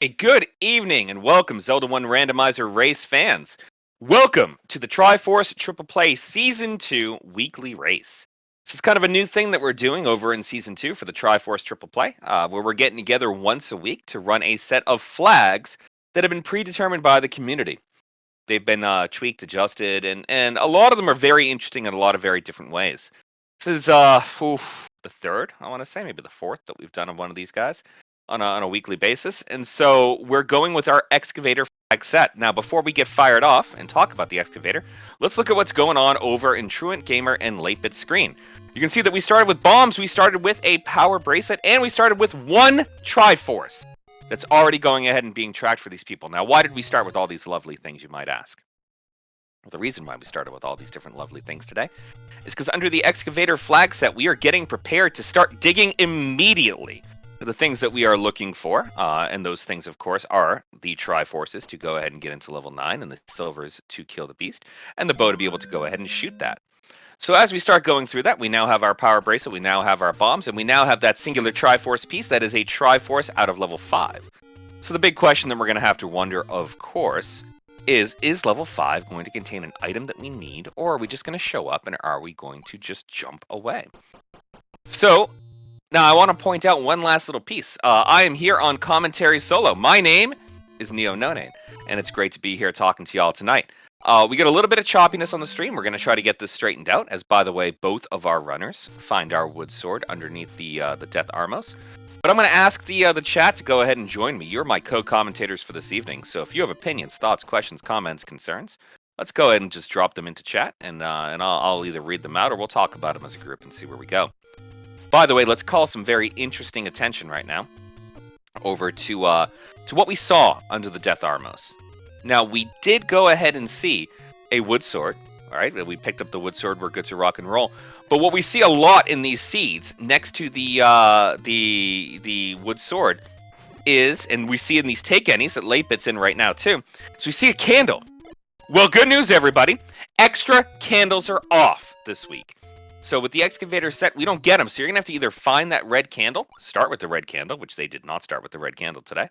A good evening and welcome, Zelda 1 Randomizer race fans. Welcome to the Triforce Triple Play Season 2 weekly race. This is kind of a new thing that we're doing over in Season 2 for the Triforce Triple Play, where we're getting together once a week to run a set of flags that have been predetermined by the community. They've been tweaked, adjusted, and a lot of them are very interesting in a lot of very different ways. This is the third, I want to say, maybe the fourth that we've done of one of these guys on a weekly basis. And so we're going with our Excavator flag set. Now, before we get fired off and talk about the Excavator, let's look at what's going on over in Truant Gamer and 8-Bit Screen. You can see that we started with bombs, we started with a power bracelet, and we started with one Triforce that's already going ahead and being tracked for these people. Now, why did we start with all these lovely things, you might ask? Well, the reason why we started with all these different lovely things today is because under the Excavator flag set, we are getting prepared to start digging immediately for the things that we are looking for. And those things, of course, are the Triforces to go ahead and get into level 9, and the Silvers to kill the beast, and the bow to be able to go ahead and shoot that. So as we start going through that, we now have our power bracelet, we now have our bombs, and we now have that singular Triforce piece that is a Triforce out of level 5. So the big question that we're going to have to wonder, of course, is level 5 going to contain an item that we need, or are we just going to show up and are we going to just jump away? So now I want to point out one last little piece. I am here on Commentary Solo. My name is Neo Nonane, and it's great to be here talking to y'all tonight. We get a little bit of choppiness on the stream. We're going to try to get this straightened out, as, by the way, both of our runners find our wood sword underneath the Death Armos. But I'm going to ask the chat to go ahead and join me. You're my co-commentators for this evening, so if you have opinions, thoughts, questions, comments, concerns, let's go ahead and just drop them into chat, and I'll either read them out or we'll talk about them as a group and see where we go. By the way, let's call some very interesting attention right now over to what we saw under the Death Armos. Now, we did go ahead and see a wood sword. All right, we picked up the wood sword. We're good to rock and roll. But what we see a lot in these seeds next to the wood sword is, and we see in these take any's that 8-Bit's in right now too, so we see a candle. Well, good news, everybody. Extra candles are off this week. So with the Excavator set, we don't get them. So you're going to have to either find that red candle, start with the red candle, which they did not start with the red candle today,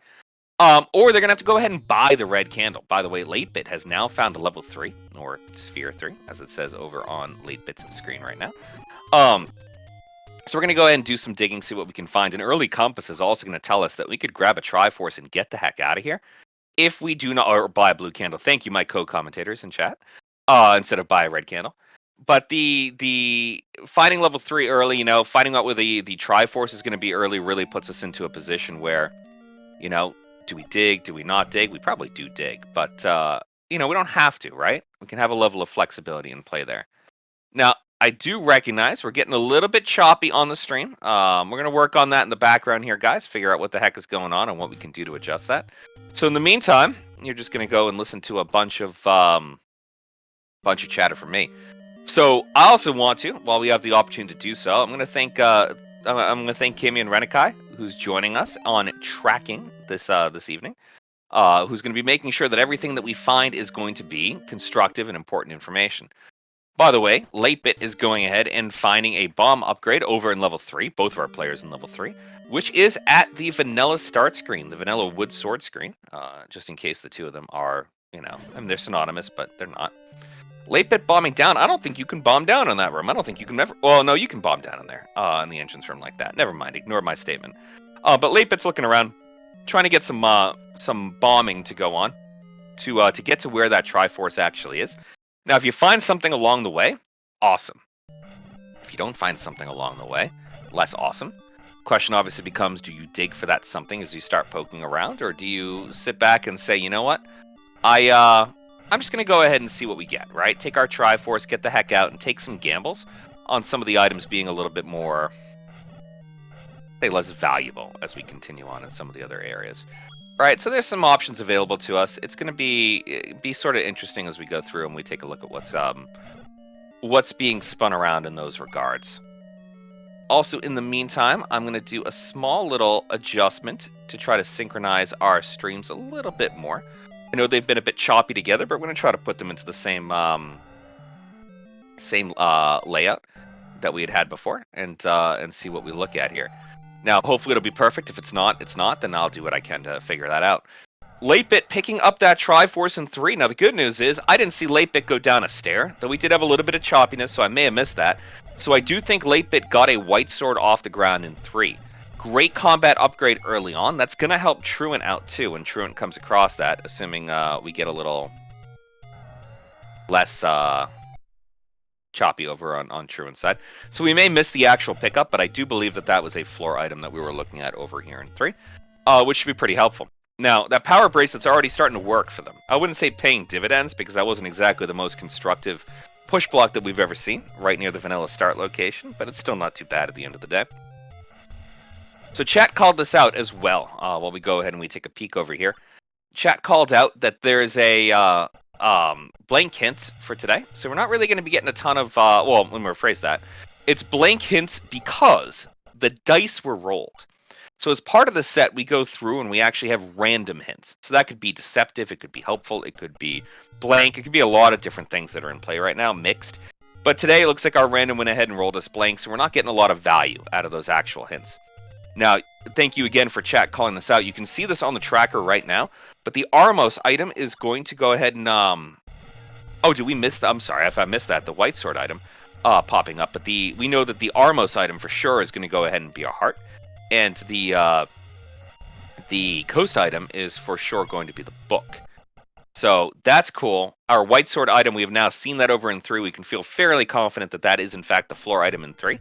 or they're going to have to go ahead and buy the red candle. By the way, 8-Bit has now found a level 3, or Sphere 3, as it says over on 8-Bit's screen right now. So we're going to go ahead and do some digging, see what we can find. An early compass is also going to tell us that we could grab a Triforce and get the heck out of here if we do not, or buy a blue candle. Thank you, my co-commentators in chat, instead of buy a red candle. But the finding level 3 early, finding out where the Triforce is going to be early really puts us into a position where, do we dig? Do we not dig? We probably do dig, but we don't have to, right? We can have a level of flexibility and play there. Now, I do recognize we're getting a little bit choppy on the stream. We're going to work on that in the background here, guys. Figure out what the heck is going on and what we can do to adjust that. So in the meantime, you're just going to go and listen to a bunch of chatter from me. So I also want to, while we have the opportunity to do so, I'm going to thank Kimmy and Renikai, who's joining us on tracking this evening, who's going to be making sure that everything that we find is going to be constructive and important information. By the way, 8-Bit is going ahead and finding a bomb upgrade over in level 3, both of our players in level 3, which is at the vanilla start screen, the vanilla wood sword screen, just in case the two of them are, they're synonymous, but they're not. 8-Bit bombing down. I don't think you can bomb down in that room. I don't think you can ever. Well, no, you can bomb down in there, in the entrance room like that. Never mind. Ignore my statement. But 8-Bit's looking around, trying to get some bombing to go on, to get to where that Triforce actually is. Now, if you find something along the way, awesome. If you don't find something along the way, less awesome. Question obviously becomes: do you dig for that something as you start poking around, or do you sit back and say, you know what, I'm just going to go ahead and see what we get, right? Take our Triforce, get the heck out, and take some gambles on some of the items being a little bit more, say, less valuable as we continue on in some of the other areas. Right, so there's some options available to us. It's going to be sort of interesting as we go through and we take a look at what's being spun around in those regards. Also, in the meantime, I'm going to do a small little adjustment to try to synchronize our streams a little bit more. I know they've been a bit choppy together, but we're going to try to put them into the same layout that we had before, and see what we look at here. Now, hopefully it'll be perfect. If it's not, it's not. Then I'll do what I can to figure that out. 8-Bit picking up that Triforce in 3. Now, the good news is I didn't see 8-Bit go down a stair, though we did have a little bit of choppiness, so I may have missed that. So I do think 8-Bit got a white sword off the ground in 3. Great combat upgrade early on. That's going to help Truant out, too, when Truant comes across that, assuming we get a little less choppy over on Truant's side. So we may miss the actual pickup, but I do believe that that was a floor item that we were looking at over here in 3, which should be pretty helpful. Now, that power bracelet's already starting to work for them. I wouldn't say paying dividends, because that wasn't exactly the most constructive push block that we've ever seen, right near the vanilla start location, but it's still not too bad at the end of the day. So chat called this out as well, while we go ahead and we take a peek over here. Chat called out that there's a blank hint for today, so we're not really going to be getting a ton of, well, let me rephrase that. It's blank hints because the dice were rolled. So as part of the set, we go through and we actually have random hints. So that could be deceptive, it could be helpful, it could be blank, it could be a lot of different things that are in play right now, mixed. But today it looks like our random went ahead and rolled us blank, so we're not getting a lot of value out of those actual hints. Now, thank you again for chat calling this out. You can see this on the tracker right now, but the Armos item is going to go ahead and, oh, did we miss that? I'm sorry if I missed that, the white sword item popping up, but we know that the Armos item for sure is going to go ahead and be a heart. And the coast item is for sure going to be the book. So that's cool. Our white sword item, we have now seen that over in 3. We can feel fairly confident that that is in fact the floor item in 3.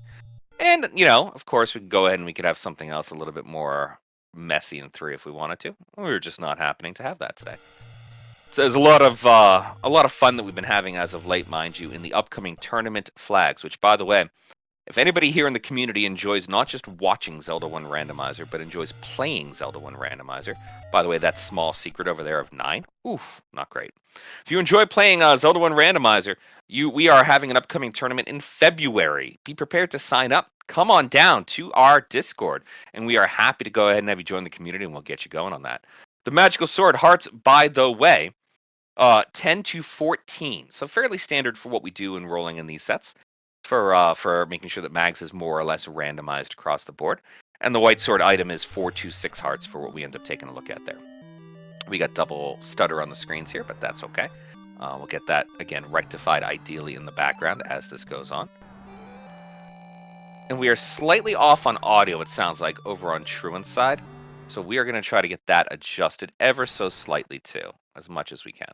And, you know, of course we could go ahead and we could have something else a little bit more messy in 3 if we wanted to. We're just not happening to have that today. So there's a lot of fun that we've been having as of late, mind you, in the upcoming tournament flags, which, by the way, if anybody here in the community enjoys not just watching Zelda 1 Randomizer, but enjoys playing Zelda 1 Randomizer, by the way, that small secret over there of 9, oof, not great. If you enjoy playing Zelda 1 Randomizer, we are having an upcoming tournament in February. Be prepared to sign up. Come on down to our Discord, and we are happy to go ahead and have you join the community, and we'll get you going on that. The Magical Sword Hearts, by the way, 10 to 14, so fairly standard for what we do in rolling in these sets. For making sure that Mags is more or less randomized across the board. And the white sword item is 4 to 6 hearts for what we end up taking a look at there. We got double stutter on the screens here, but that's okay. We'll get that, again, rectified ideally in the background as this goes on. And we are slightly off on audio, it sounds like, over on Truant's side. So we are going to try to get that adjusted ever so slightly too, as much as we can.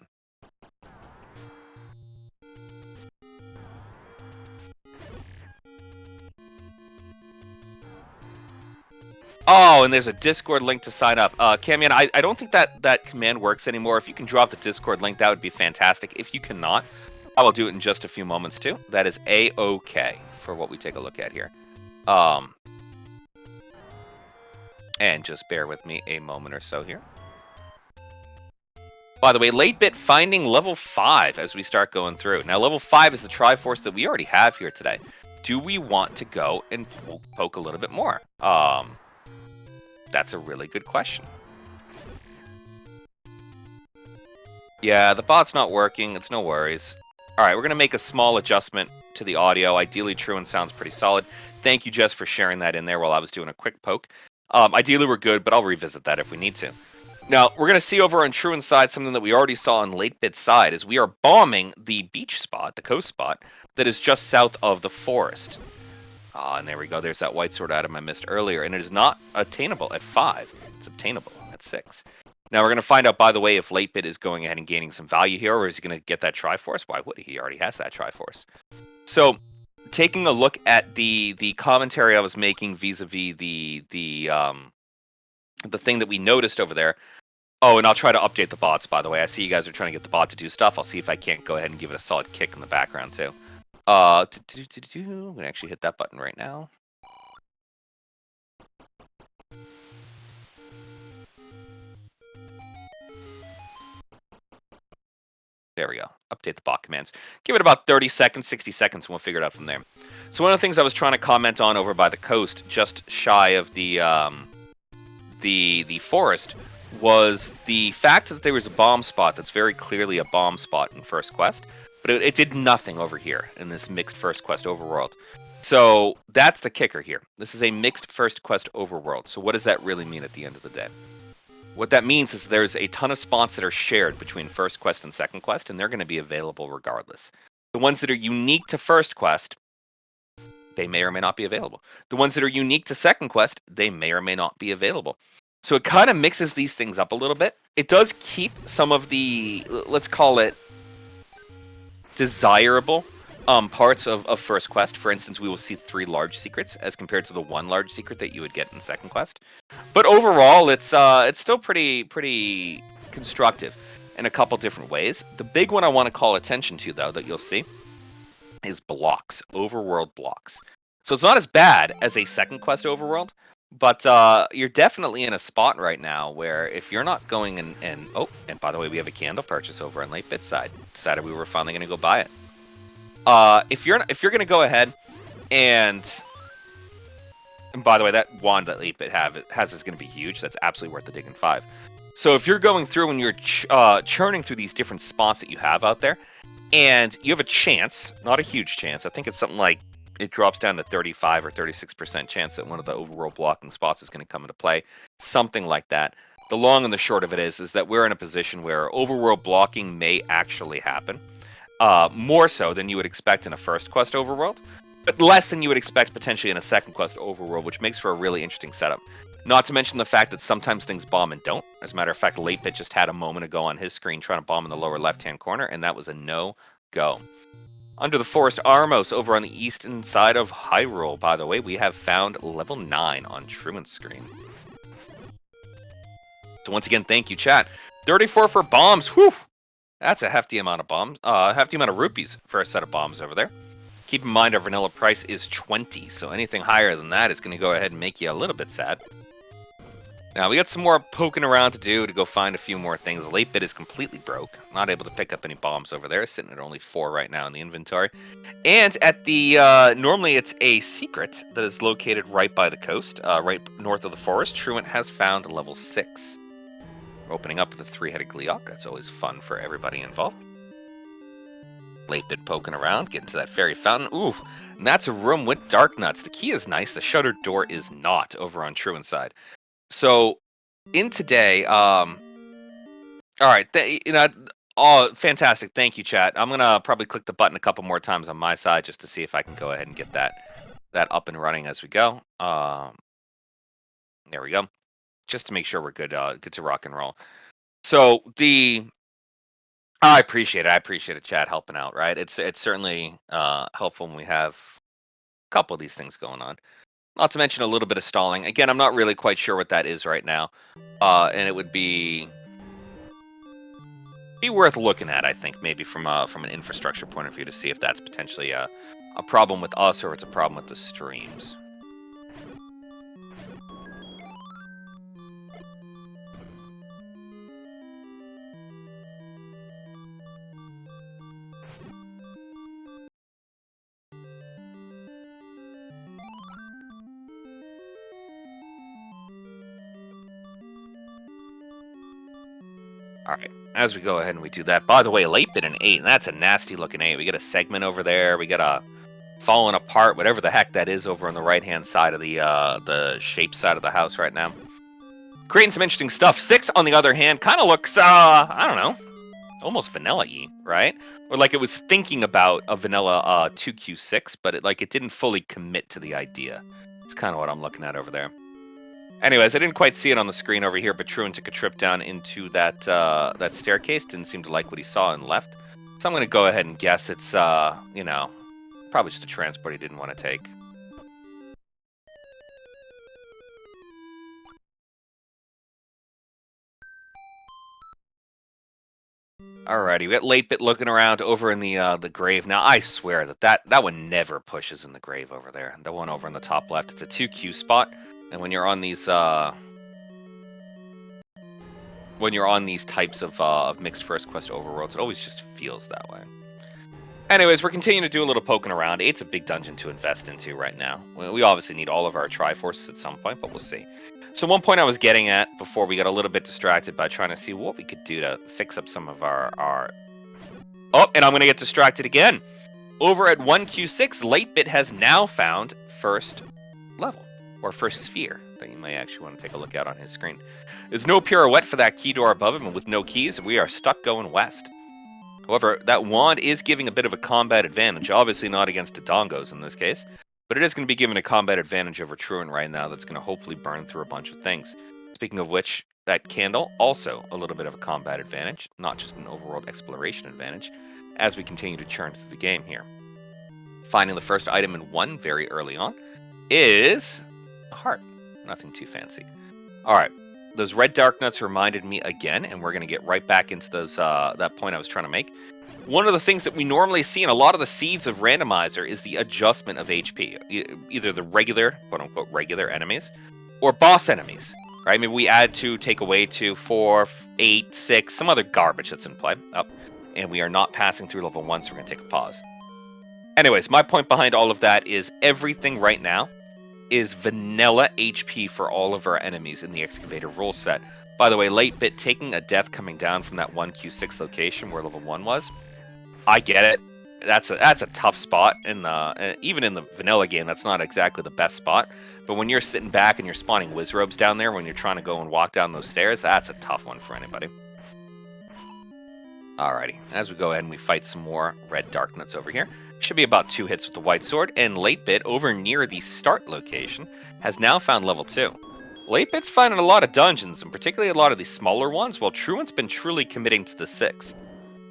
Oh, and there's a Discord link to sign up. Camion, I don't think that command works anymore. If you can drop the Discord link, that would be fantastic. If you cannot, I will do it in just a few moments too. That is A-OK for what we take a look at here. And just bear with me a moment or so here. By the way, 8-Bit finding level 5 as we start going through. Now, level 5 is the Triforce that we already have here today. Do we want to go and poke a little bit more? That's a really good question. Yeah, the bot's not working. It's no worries. All right, we're going to make a small adjustment to the audio. Ideally, Truant sounds pretty solid. Thank you, Jess, for sharing that in there while I was doing a quick poke. Ideally, we're good, but I'll revisit that if we need to. Now, we're going to see over on Truant's side something that we already saw on 8-Bit's side, is we are bombing the beach spot, the coast spot, that is just south of the forest. And there we go. There's that white sword item I missed earlier, and it is not attainable at 5. It's obtainable at 6. Now, we're going to find out, by the way, if 8-Bit is going ahead and gaining some value here, or is he going to get that Triforce? Why would he? He already has that Triforce. So, taking a look at the commentary I was making vis-a-vis the thing that we noticed over there. Oh, and I'll try to update the bots, by the way. I see you guys are trying to get the bot to do stuff. I'll see if I can't go ahead and give it a solid kick in the background, too. I'm going to actually hit that button right now. There we go. Update the bot commands. Give it about 30 seconds, 60 seconds, and we'll figure it out from there. So one of the things I was trying to comment on over by the coast, just shy of the forest, was the fact that there was a bomb spot that's very clearly a bomb spot in First Quest, but it did nothing over here in this mixed First Quest Overworld. So that's the kicker here. This is a mixed first quest overworld. So what does that really mean at the end of the day? What that means is there's a ton of spots that are shared between first quest and second quest, and they're going to be available regardless. The ones that are unique to first quest, they may or may not be available. The ones that are unique to second quest, they may or may not be available. So it kind of mixes these things up a little bit. It does keep some of the, let's call it, desirable parts of first quest. For instance, we will see 3 large secrets as compared to the 1 large secret that you would get in second quest. But overall, it's still pretty constructive in a couple different ways. The big one I want to call attention to, though, that you'll see is blocks, overworld blocks. So it's not as bad as a second quest overworld, but you're definitely in a spot right now where if you're not going and by the way, we have a candle purchase over on Late Bit's side. Decided we were finally going to go buy it. If you're going to go ahead and by the way, that wand that Late Bit has is going to be huge. That's absolutely worth the digging 5. So if you're going through and you're churning through these different spots that you have out there, and you have a chance, not a huge chance, I think it's something like it drops down to 35 or 36% chance that one of the overworld blocking spots is going to come into play, something like that. The long and the short of it is that we're in a position where overworld blocking may actually happen, more so than you would expect in a first quest overworld, but less than you would expect potentially in a second quest overworld, which makes for a really interesting setup. Not to mention the fact that sometimes things bomb and don't. As a matter of fact, Late Bit just had a moment ago on his screen trying to bomb in the lower left-hand corner, and that was a no-go. Under the Forest Armos, over on the eastern side of Hyrule, by the way, we have found level 9 on Truant's screen. So once again, thank you, chat. 34 for bombs. Whew! That's a hefty amount of bombs. Hefty amount of rupees for a set of bombs over there. Keep in mind our vanilla price is 20, so anything higher than that is going to go ahead and make you a little bit sad. Now, we got some more poking around to do to go find a few more things. Late Bit is completely broke. Not able to pick up any bombs over there. Sitting at only 4 right now in the inventory. And at the, normally it's a secret that is located right by the coast, right north of the forest. Truant has found level 6. We're opening up with a 3-headed Gleeok. That's always fun for everybody involved. Late Bit poking around, getting to that fairy fountain. Ooh, and that's a room with dark nuts. The key is nice. The shuttered door is not over on Truant's side. So, in today, all right, fantastic. Thank you, chat. I'm gonna probably click the button a couple more times on my side just to see if I can go ahead and get that up and running as we go. There we go. Just to make sure we're good to rock and roll. So I appreciate it. I appreciate it, chat, helping out. Right? It's certainly helpful when we have a couple of these things going on. Not to mention a little bit of stalling. Again, I'm not really quite sure what that is right now, and it would be worth looking at. I think maybe from an infrastructure point of view to see if that's potentially a problem with us or it's a problem with the streams. All right, as we go ahead and we do that. By the way, Late Bit an 8, and that's a nasty looking 8. We get a segment over there. We get a falling apart, whatever the heck that is, over on the right-hand side of the shape side of the house right now. Creating some interesting stuff. 6, on the other hand, kind of looks, I don't know, almost vanilla-y, right? Or like it was thinking about a vanilla 2Q6, but it didn't fully commit to the idea. It's kind of what I'm looking at over there. Anyways, I didn't quite see it on the screen over here, but Truant took a trip down into that staircase. Didn't seem to like what he saw and left. So I'm going to go ahead and guess it's, probably just a transport he didn't want to take. Alrighty, we got Late Bit looking around over in the grave. Now, I swear that one never pushes in the grave over there. The one over in the top left, it's a 2Q spot. And when you're on these types of mixed first quest overworlds, it always just feels that way. Anyways, we're continuing to do a little poking around. It's a big dungeon to invest into right now. We obviously need all of our Triforces at some point, but we'll see. So one point I was getting at before we got a little bit distracted by trying to see what we could do to fix up some of our... Oh, and I'm going to get distracted again. Over at 1Q6, Late-Bit has now found first level, or first sphere, that you may actually want to take a look at on his screen. There's no pirouette for that key door above him, and with no keys, we are stuck going west. However, that wand is giving a bit of a combat advantage, obviously not against the Dongos in this case, but it is going to be given a combat advantage over Truant right now that's going to hopefully burn through a bunch of things. Speaking of which, that candle, also a little bit of a combat advantage, not just an overworld exploration advantage, as we continue to churn through the game here. Finding the first item in 1 very early on is a heart. Nothing too fancy. Alright, those red dark nuts reminded me again, and we're going to get right back into those that point I was trying to make. One of the things that we normally see in a lot of the seeds of Randomizer is the adjustment of HP. Either the regular, quote-unquote, regular enemies, or boss enemies. Right? Maybe we add 2, take away 2, 4, 8, 6, some other garbage that's in play. Up. And we are not passing through level 1, so we're going to take a pause. Anyways, my point behind all of that is everything right now is vanilla HP for all of our enemies in the Excavator rule set. By the way, Late-Bit taking a death coming down from that 1Q6 location where level 1 was. I get it. That's a tough spot, and even in the vanilla game, that's not exactly the best spot. But when you're sitting back and you're spawning Wizrobes down there, when you're trying to go and walk down those stairs, that's a tough one for anybody. Alrighty, as we go ahead and we fight some more red dark nuts over here. Should be about 2 hits with the white sword, and Late-Bit over near the start location has now found level 2. Late-Bit's finding a lot of dungeons, and particularly a lot of these smaller ones, while Truant's been truly committing to the 6.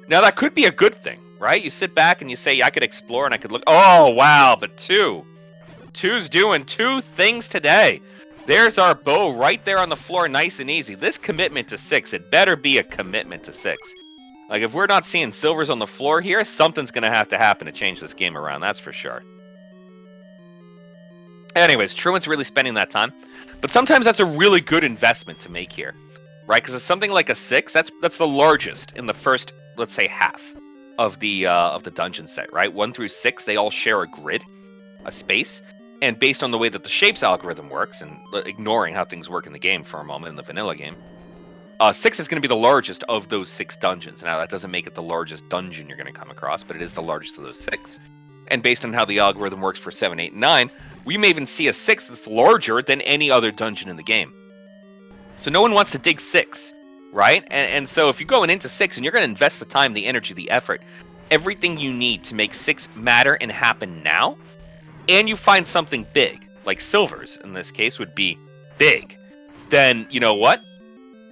Now that could be a good thing, right? You sit back and you say, I could explore and I could look. Oh, wow, but 2. 2's doing 2 things today. There's our bow right there on the floor, nice and easy. This commitment to 6, it better be a commitment to 6. Like, if we're not seeing silvers on the floor here, something's going to happen to change this game around, that's for sure. Anyways, Truant's really spending that time. But sometimes that's a really good investment to make here, right? Because it's something like a 6, that's the largest in the first, let's say, half of the dungeon set, right? 1 through 6, they all share a grid, a space. And based on the way that the shapes algorithm works, and ignoring how things work in the game for a moment in the vanilla game, 6 is going to be the largest of those 6 dungeons. Now, that doesn't make it the largest dungeon you're going to come across, but it is the largest of those 6. And based on how the algorithm works for 7, 8, and 9, we may even see a 6 that's larger than any other dungeon in the game. So no one wants to dig 6, right? And so if you're going into 6 and you're going to invest the time, the energy, the effort, everything you need to make 6 matter and happen now, and you find something big, like silvers in this case would be big, then you know what?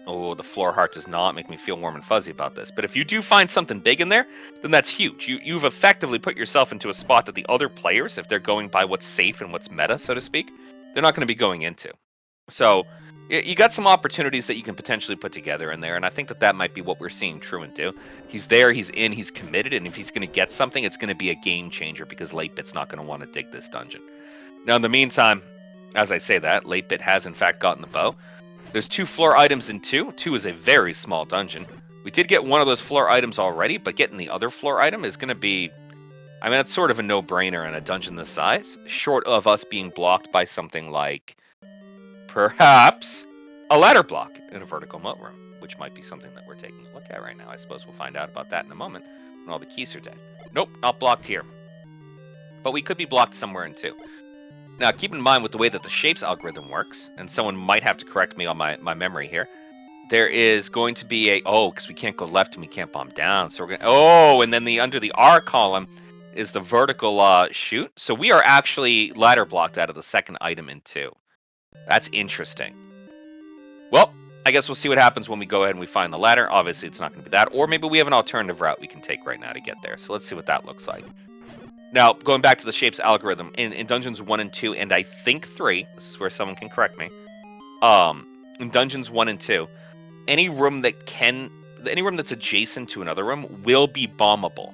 Oh, the floor heart does not make me feel warm and fuzzy about this. But if you do find something big in there, then that's huge. You've effectively put yourself into a spot that the other players, if they're going by what's safe and what's meta, so to speak, they're not going to be going into. So you got some opportunities that you can potentially put together in there, and I think that might be what we're seeing Truant do. He's there, he's in, he's committed, and if he's going to get something, it's going to be a game changer because Late-Bit's not going to want to dig this dungeon. Now, in the meantime, as I say that, Late-Bit has in fact gotten the bow. There's 2 floor items in 2. 2 is a very small dungeon. We did get one of those floor items already, but getting the other floor item is going to be... I mean, it's sort of a no-brainer in a dungeon this size, short of us being blocked by something like... perhaps a ladder block in a vertical moat room, which might be something that we're taking a look at right now. I suppose we'll find out about that in a moment when all the keys are dead. Nope, not blocked here. But we could be blocked somewhere in 2. Now, keep in mind with the way that the shapes algorithm works, and someone might have to correct me on my memory here, there is going to be a... Oh, because we can't go left and we can't bomb down. So we're going to... Oh, and then under the R column is the vertical shoot. So we are actually ladder blocked out of the second item in 2. That's interesting. Well, I guess we'll see what happens when we go ahead and we find the ladder. Obviously, it's not going to be that. Or maybe we have an alternative route we can take right now to get there. So let's see what that looks like. Now, going back to the shapes algorithm, in Dungeons 1 and 2, and I think 3, this is where someone can correct me, in Dungeons 1 and 2, any room that's adjacent to another room will be bombable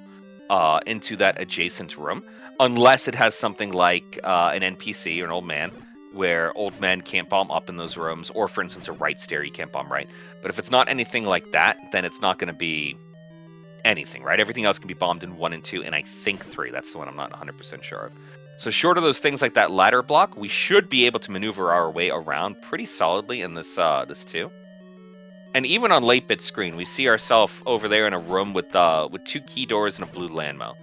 into that adjacent room, unless it has something like an NPC or an old man, where old men can't bomb up in those rooms, or for instance a right stair, you can't bomb right. But if it's not anything like that, then it's not going to be anything, right? Everything else can be bombed in 1 and 2, and I think 3. That's the one I'm not 100% sure of. So short of those things like that ladder block, we should be able to maneuver our way around pretty solidly in this 2. And even on Late-Bit's screen, we see ourselves over there in a room with 2 key doors and a blue landmo.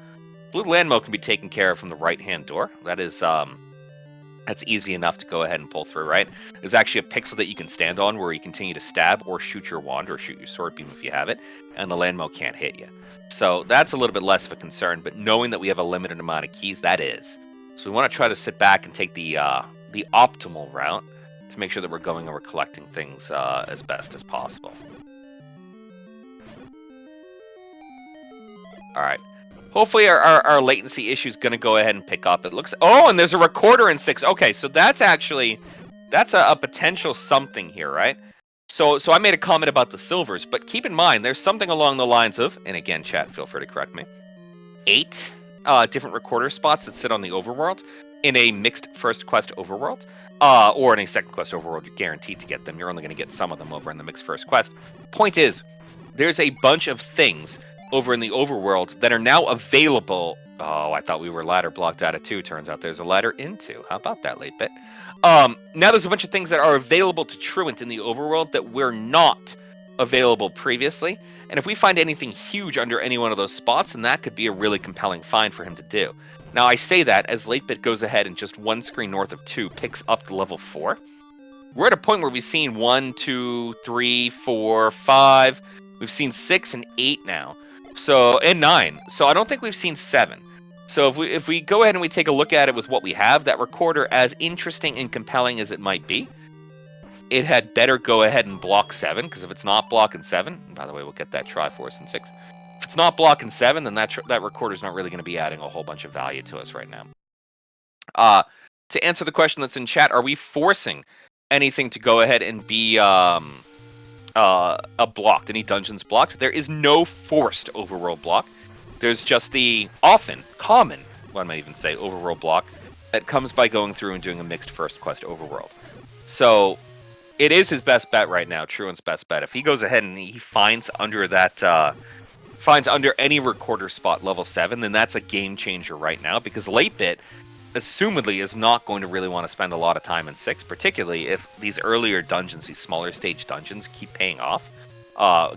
Blue landmill can be taken care of from the right-hand door. That is, that's easy enough to go ahead and pull through, right? There's actually a pixel that you can stand on where you continue to stab or shoot your wand or shoot your sword beam if you have it, and the landmill can't hit you. So that's a little bit less of a concern, but knowing that we have a limited amount of keys, that is. So we want to try to sit back and take the optimal route to make sure that we're going and we're collecting things as best as possible. All right. Hopefully our latency issue is going to go ahead and pick up. It looks... Oh, and there's a recorder in 6. Okay, so that's actually... That's a potential something here, right? So I made a comment about the silvers, but keep in mind, there's something along the lines of... And again, chat, feel free to correct me. 8 different recorder spots that sit on the overworld in a mixed first quest overworld. Or in a second quest overworld, you're guaranteed to get them. You're only going to get some of them over in the mixed first quest. Point is, there's a bunch of things over in the overworld that are now available. Oh, I thought we were ladder blocked out of 2. Turns out there's a ladder in 2. How about that, late bit? Now there's a bunch of things that are available to Truant in the overworld that were not available previously. And if we find anything huge under any one of those spots, then that could be a really compelling find for him to do. Now, I say that as late bit goes ahead and just one screen north of 2 picks up to level 4. We're at a point where we've seen 1, 2, 3, 4, 5. We've seen 6 and 8 now. So, and 9. So I don't think we've seen 7. So if we go ahead and we take a look at it with what we have, that recorder, as interesting and compelling as it might be, it had better go ahead and block 7, because if it's not blocking 7, and by the way, we'll get that Triforce in 6. If it's not blocking 7, then that recorder's not really going to be adding a whole bunch of value to us right now. To answer the question that's in chat, are we forcing anything to go ahead and be blocked? Any dungeons blocked? There is no forced overworld block. There's just the common, what might even say, overworld block that comes by going through and doing a mixed first quest overworld. So it is his best bet right now, Truant's best bet. If he goes ahead and he finds under that, finds under any recorder spot level 7, then that's a game changer right now, because late bit, assumedly, is not going to really want to spend a lot of time in 6, particularly if these earlier dungeons, these smaller stage dungeons, keep paying off.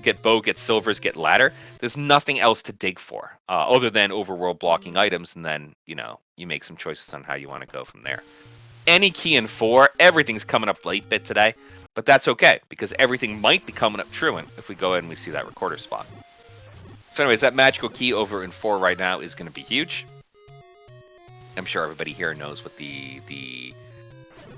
Get bow, get silvers, get ladder. There's nothing else to dig for other than overworld blocking items, and then, you know, you make some choices on how you want to go from there. Any key in 4, everything's coming up late bit today, but that's okay, because everything might be coming up Truant if we go ahead and we see that recorder spot. So anyways, that magical key over in 4 right now is going to be huge. I'm sure everybody here knows what the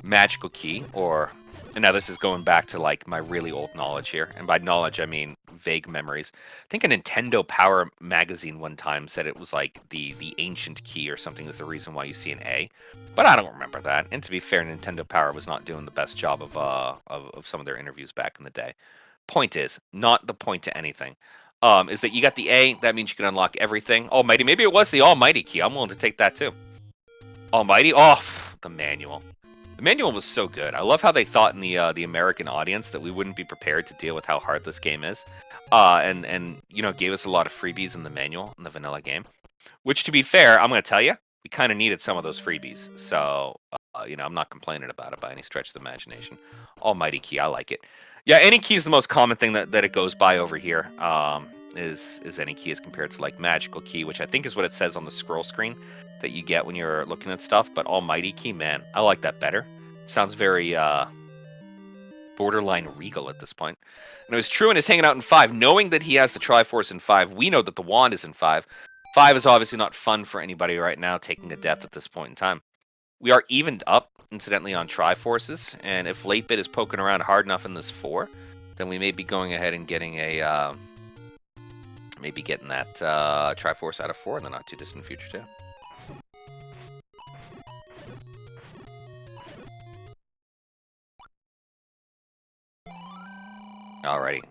magical key, or... And now this is going back to like my really old knowledge here, and by knowledge I mean vague memories. I think a Nintendo Power magazine one time said it was like the ancient key or something is the reason why you see an A, but I don't remember that. And to be fair, Nintendo Power was not doing the best job of some of their interviews back in the day. Point is, not the point to anything. Is that you got the A, that means you can unlock everything. Almighty, maybe it was the Almighty key. I'm willing to take that too. Almighty, oh, the manual. The manual was so good. I love how they thought in the American audience that we wouldn't be prepared to deal with how hard this game is, and you know, gave us a lot of freebies in the manual in the vanilla game. Which, to be fair, I'm going to tell you, we kind of needed some of those freebies. So you know, I'm not complaining about it by any stretch of the imagination. Almighty key, I like it. Yeah, any key is the most common thing that it goes by over here. Is any key as compared to like magical key, which I think is what it says on the scroll screen that you get when you're looking at stuff. But Almighty key, man, I like that better. It sounds very borderline regal at this point. And it was Truant is hanging out in 5, knowing that he has the Triforce in 5. We know that the wand is in 5. 5 is obviously not fun for anybody right now, taking a death at this point in time. We are evened up, incidentally, on Triforces, and if late bit is poking around hard enough in this 4, then we may be going ahead and getting a maybe getting that Triforce out of 4 in the not too distant future too. Alrighty,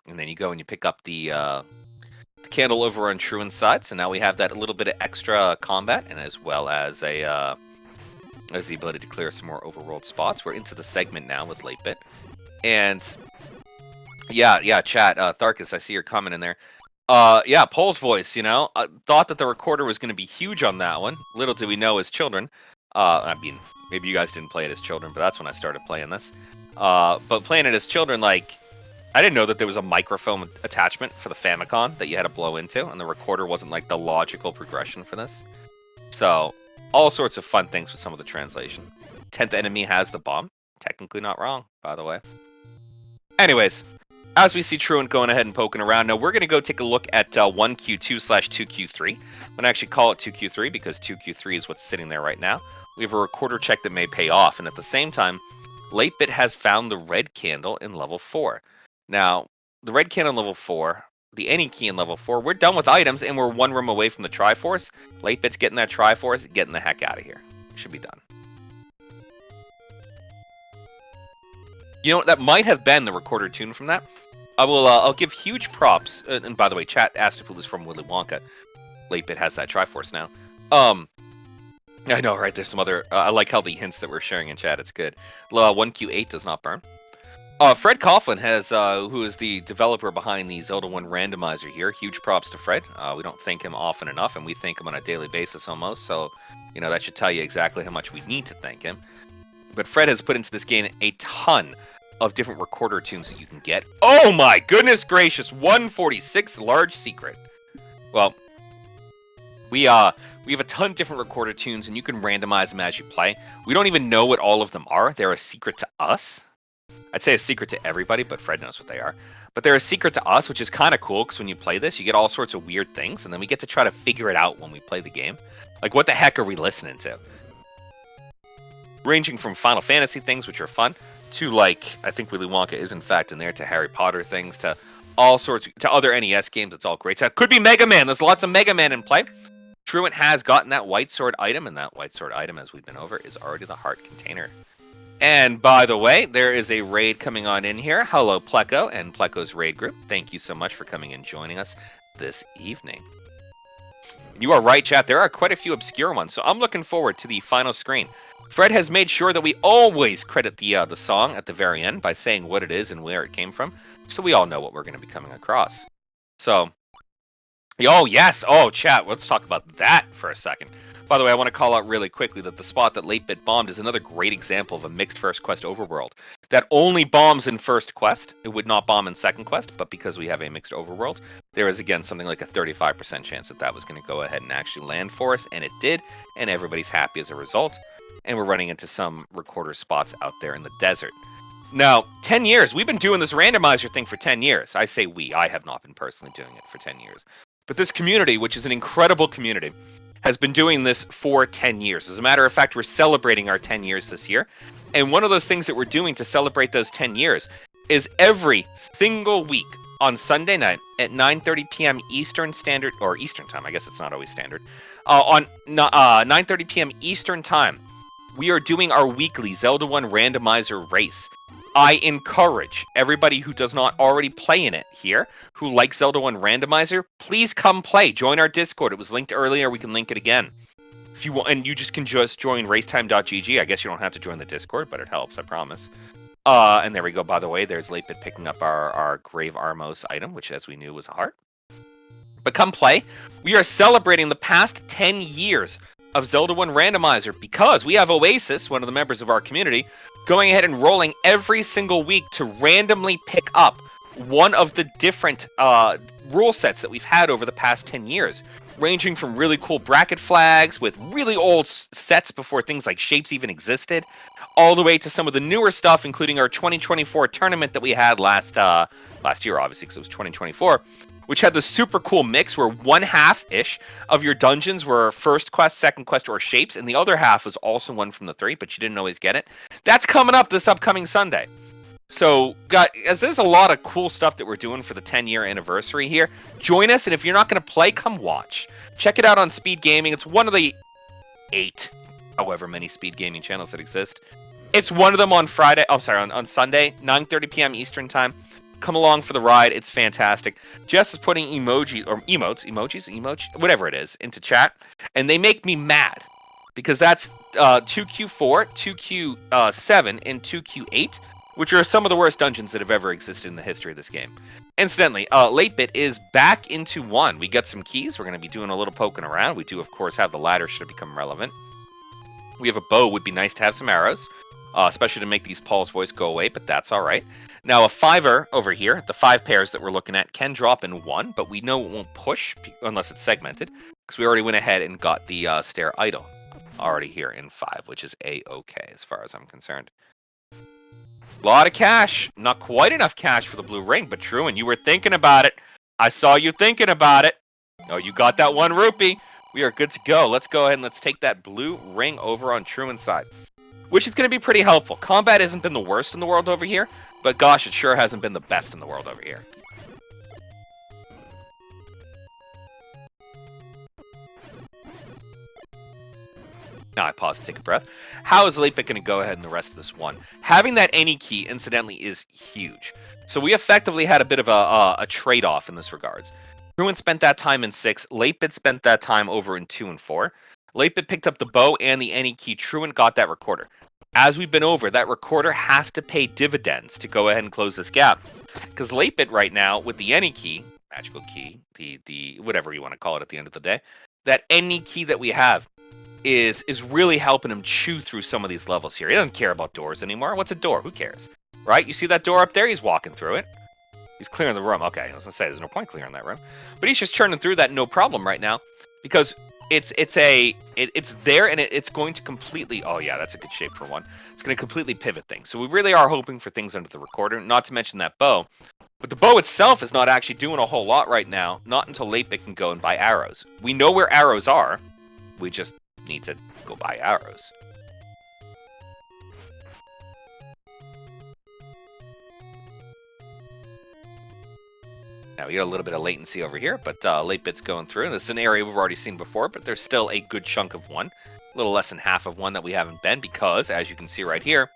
and then you go and you pick up the candle over on Truant's side. So now we have that a little bit of extra combat, and as well as the ability to clear some more overworld spots. We're into the segment now with late bit, and yeah, chat, Tharkus, I see your comment in there. Yeah, Pole's voice, you know, thought that the recorder was going to be huge on that one. Little did we know as children. I mean, maybe you guys didn't play it as children, but that's when I started playing this. But playing it as children, like, I didn't know that there was a microphone attachment for the Famicom that you had to blow into, and the recorder wasn't like the logical progression for this. So, all sorts of fun things with some of the translation. 10th enemy has the bomb. Technically not wrong, by the way. Anyways, as we see Truant going ahead and poking around, now we're going to go take a look at 1Q2/2Q3. I'm going to actually call it 2Q3 because 2Q3 is what's sitting there right now. We have a recorder check that may pay off, and at the same time, 8-Bit has found the red candle in level 4. Now, the red candle in level 4, the any key in level 4, we're done with items, and we're one room away from the Triforce. 8-Bit's getting that Triforce, getting the heck out of here. Should be done. You know what? That might have been the recorder tune from that. I'll give huge props. And by the way, chat asked if it was from Willy Wonka. 8-Bit has that Triforce now. I know, right? There's some other. I like how the hints that we're sharing in chat. It's good. 1Q8 does not burn. Fred Coughlin has, who is the developer behind the Zelda 1 randomizer here. Huge props to Fred. We don't thank him often enough, and we thank him on a daily basis almost. So, you know, that should tell you exactly how much we need to thank him. But Fred has put into this game a ton of different recorder tunes that you can get. Oh my goodness gracious! 146 large secret. Well, we have a ton of different recorder tunes, and you can randomize them as you play. We don't even know what all of them are. They're a secret to us. I'd say a secret to everybody, but Fred knows what they are. But they're a secret to us, which is kind of cool, because when you play this, you get all sorts of weird things, and then we get to try to figure it out when we play the game. Like, what the heck are we listening to? Ranging from Final Fantasy things, which are fun, to, like, I think Willy Wonka is in fact in there, to Harry Potter things, to all sorts, to other NES games. It's all great. So it could be Mega Man. There's lots of Mega Man in play. Truant has gotten that white sword item, and that white sword item, as we've been over, is already the heart container. And by the way, there is a raid coming on in here. Hello, Pleco and Pleco's raid group. Thank you so much for coming and joining us this evening. You are right, chat. There are quite a few obscure ones, so I'm looking forward to the final screen. Fred has made sure that we always credit the song at the very end by saying what it is and where it came from, so we all know what we're going to be coming across. So, oh yes, oh chat, let's talk about that for a second. By the way, I want to call out really quickly that the spot that 8-Bit bombed is another great example of a mixed first quest overworld. That only bombs in first quest. It would not bomb in second quest, but because we have a mixed overworld, there is again something like a 35% chance that that was going to go ahead and actually land for us, and it did, and everybody's happy as a result. And we're running into some recorder spots out there in the desert. Now, 10 years. We've been doing this randomizer thing for 10 years. I say we. I have not been personally doing it for 10 years. But this community, which is an incredible community, has been doing this for 10 years. As a matter of fact, we're celebrating our 10 years this year. And one of those things that we're doing to celebrate those 10 years is every single week on Sunday night at 9:30 p.m. Eastern Standard, or Eastern Time, I guess it's not always Standard, on 9:30 p.m. Eastern Time, we are doing our weekly Zelda 1 randomizer race. I encourage everybody who does not already play in it here, who likes Zelda 1 randomizer, please come play. Join our Discord. It was linked earlier. We can link it again. If you want, and you just can just join racetime.gg. I guess you don't have to join the Discord, but it helps, I promise. And there we go. By the way, there's 8-Bit picking up our Grave Armos item, which as we knew was a heart. But come play. We are celebrating the past 10 years of Zelda 1 randomizer because we have Oasis, one of the members of our community, going ahead and rolling every single week to randomly pick up one of the different rule sets that we've had over the past 10 years, ranging from really cool bracket flags with really old sets before things like shapes even existed, all the way to some of the newer stuff, including our 2024 tournament that we had last year, obviously, because it was 2024, which had the super cool mix where one half-ish of your dungeons were first quest, second quest, or shapes, and the other half was also one from the 3, but you didn't always get it. That's coming up this upcoming Sunday. So, as there's a lot of cool stuff that we're doing for the 10-year anniversary here, join us, and if you're not going to play, come watch. Check it out on Speed Gaming. It's one of the 8, however many Speed Gaming channels that exist. It's one of them on Friday, on Sunday, 9:30 p.m. Eastern Time. Come along for the ride. It's fantastic. Jess is putting emojis, whatever it is, into chat, and they make me mad because that's 2Q4, 2Q7, and 2Q8, which are some of the worst dungeons that have ever existed in the history of this game. Incidentally, 8-Bit is back into 1. We got some keys. We're going to be doing a little poking around. We do, of course, have the ladder should it become relevant. We have a bow. Would be nice to have some arrows, especially to make these Paul's voice go away, but that's all right. Now, a fiver over here, the 5 pairs that we're looking at can drop in 1, but we know it won't push unless it's segmented, because we already went ahead and got the stair idle already here in 5, which is A-okay as far as I'm concerned. A lot of cash. Not quite enough cash for the blue ring, but Truant, you were thinking about it. I saw you thinking about it. Oh, you got that 1 rupee. We are good to go. Let's go ahead and let's take that blue ring over on Truant's side, which is going to be pretty helpful. Combat hasn't been the worst in the world over here, but gosh, it sure hasn't been the best in the world over here. Now I pause to take a breath. How is Leapit going to go ahead in the rest of this one? Having that any key, incidentally, is huge. So we effectively had a bit of a trade-off in this regards. Truant spent that time in 6. Leapit spent that time over in 2 and 4. Leapit picked up the bow and the any key. Truant got that recorder. As we've been over, that recorder has to pay dividends to go ahead and close this gap. Because Leapit right now, with the any key, magical key, the whatever you want to call it at the end of the day, that any key that we have is really helping him chew through some of these levels here. He doesn't care about doors anymore. What's a door? Who cares? Right? You see that door up there? He's walking through it. He's clearing the room. Okay, I was going to say, there's no point clearing that room. But he's just churning through that no problem right now. Because it's there and it's going to completely... Oh, yeah, that's a good shape for one. It's going to completely pivot things. So we really are hoping for things under the recorder, not to mention that bow. But the bow itself is not actually doing a whole lot right now. Not until Leapit can go and buy arrows. We know where arrows are. We just need to go buy arrows. Now we got a little bit of latency over here, but Leapit's going through. This is an area we've already seen before, but there's still a good chunk of one. A little less than half of one that we haven't been because, as you can see right here,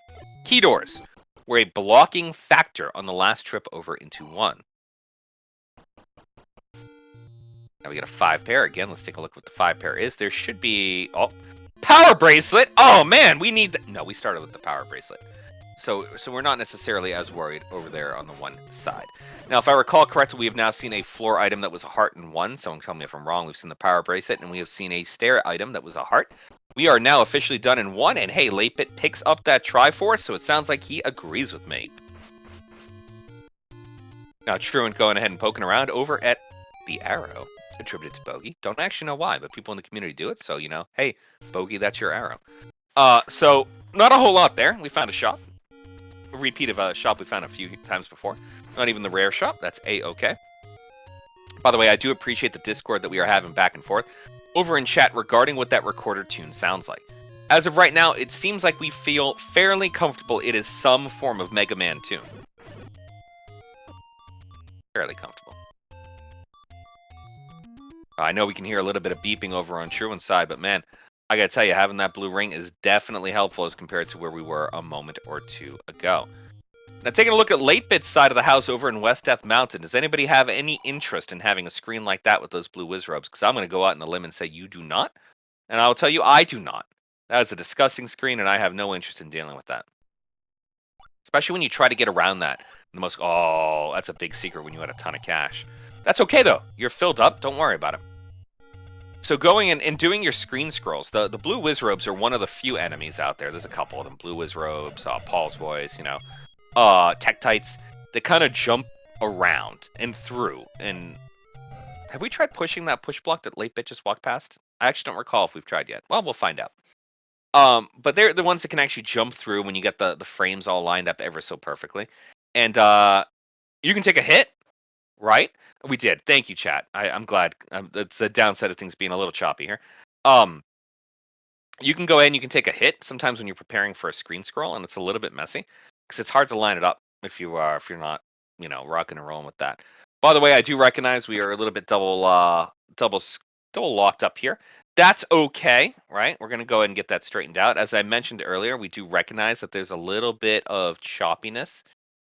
key doors were a blocking factor on the last trip over into 1. Now we got a 5 pair. Again, let's take a look what the 5 pair is. There should be... Oh, power bracelet! Oh, man, we need... No, we started with the power bracelet. So we're not necessarily as worried over there on the one side. Now, if I recall correctly, we have now seen a floor item that was a heart in 1. Someone tell me if I'm wrong. We've seen the power bracelet, and we have seen a stair item that was a heart. We are now officially done in 1, and hey, Leapit picks up that Triforce, so it sounds like he agrees with me. Now, Truant going ahead and poking around over at the arrow attributed to Bogey. Don't actually know why, but people in the community do it, so, you know, hey, Bogey, that's your arrow. So, not a whole lot there. We found a shop. A repeat of a shop we found a few times before. Not even the rare shop. That's A-okay. By the way, I do appreciate the Discord that we are having back and forth over in chat regarding what that recorder tune sounds like. As of right now, it seems like we feel fairly comfortable it is some form of Mega Man tune. Fairly comfortable. I know we can hear a little bit of beeping over on Truant's side, but man, I gotta tell you, having that blue ring is definitely helpful as compared to where we were a moment or two ago. Now, taking a look at Leapit's side of the house over in West Death Mountain, does anybody have any interest in having a screen like that with those blue whiz robes? Because I'm going to go out on a limb and say you do not. And I'll tell you, I do not. That is a disgusting screen, and I have no interest in dealing with that. Especially when you try to get around that. Oh, that's a big secret when you had a ton of cash. That's okay, though. You're filled up. Don't worry about it. So going and doing your screen scrolls, the blue whiz robes are one of the few enemies out there. There's a couple of them. Blue whiz robes, Paul's voice, you know. Tektites that kind of jump around and through. And have we tried pushing that push block that Leapit just walked past? I actually don't recall if we've tried yet. Well, we'll find out. But they're the ones that can actually jump through when you get the frames all lined up ever so perfectly. And you can take a hit, right? We did. Thank you, chat. I'm glad. That's the downside of things being a little choppy here. You can go ahead and you can take a hit sometimes when you're preparing for a screen scroll, and it's a little bit messy. Because it's hard to line it up if you're not, you know, rocking and rolling with that. By the way, I do recognize we are a little bit double locked up here. That's okay, right? We're gonna go ahead and get that straightened out. As I mentioned earlier, we do recognize that there's a little bit of choppiness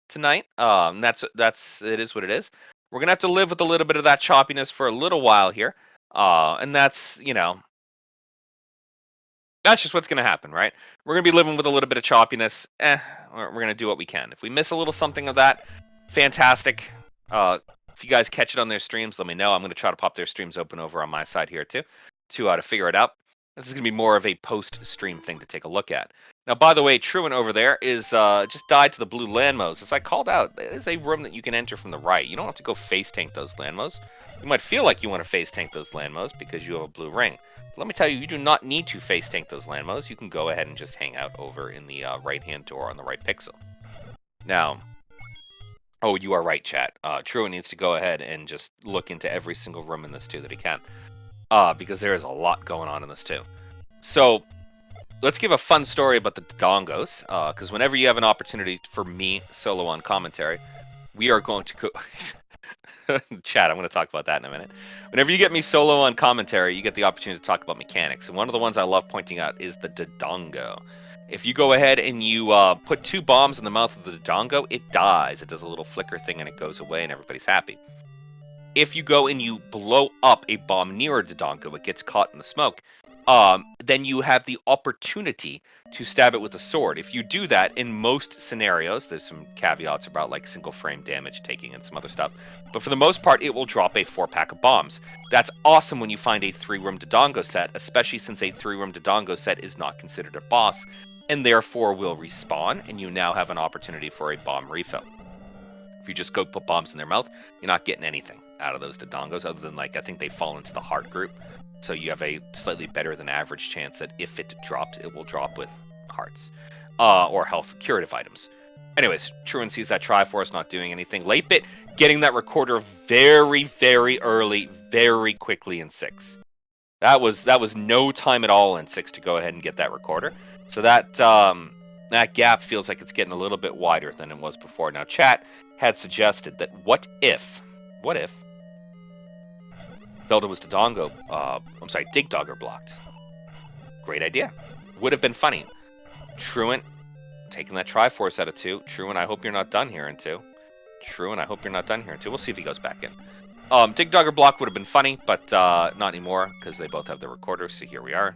tonight. It is what it is. We're gonna have to live with a little bit of that choppiness for a little while here, and that's, you know. That's just what's going to happen, right? We're going to be living with a little bit of choppiness. We're going to do what we can. If we miss a little something of that, fantastic. If you guys catch it on their streams, let me know. I'm going to try to pop their streams open over on my side here too, to figure it out. This is going to be more of a post-stream thing to take a look at. Now, by the way, Truant over there is just died to the blue landmos. As I called out, it is a room that you can enter from the right. You don't have to go face tank those landmos. You might feel like you want to face tank those landmos because you have a blue ring. But let me tell you, you do not need to face tank those landmos. You can go ahead and just hang out over in the right-hand door on the right pixel. Now, oh, you are right, chat. Truant needs to go ahead and just look into every single room in this too that he can. Because there is a lot going on in this too. So, let's give a fun story about the Dodongos, because whenever you have an opportunity for me solo on commentary, we are going to go... Chat, I'm going to talk about that in a minute. Whenever you get me solo on commentary, you get the opportunity to talk about mechanics, and one of the ones I love pointing out is the Dodongo. If you go ahead and you put 2 bombs in the mouth of the Dodongo, it dies. It does a little flicker thing and it goes away and everybody's happy. If you go and you blow up a bomb near a Dodongo, it gets caught in the smoke. Then you have the opportunity to stab it with a sword. If you do that, in most scenarios, there's some caveats about like single frame damage taking and some other stuff, but for the most part, it will drop a 4-pack of bombs. That's awesome when you find a 3-room Dodongo set, especially since a 3-room Dodongo set is not considered a boss, and therefore will respawn, and you now have an opportunity for a bomb refill. If you just go put bombs in their mouth, you're not getting anything out of those Dodongos, other than, like, I think they fall into the heart group. So you have a slightly better than average chance that if it drops, it will drop with hearts. Or health curative items. Anyways, Truant sees that Triforce not doing anything. Late Bit getting that recorder very, very early, very quickly in 6. That was no time at all in 6 to go ahead and get that recorder. So that gap feels like it's getting a little bit wider than it was before. Now, chat had suggested that what if Zelda was Dodongo, Dig Dogger blocked. Great idea. Would have been funny. Truant taking that Triforce out of 2. Truant, I hope you're not done here in 2. Truant, I hope you're not done here in 2. We'll see if he goes back in. Dig Dogger block would have been funny, but not anymore, because they both have the recorder, so here we are.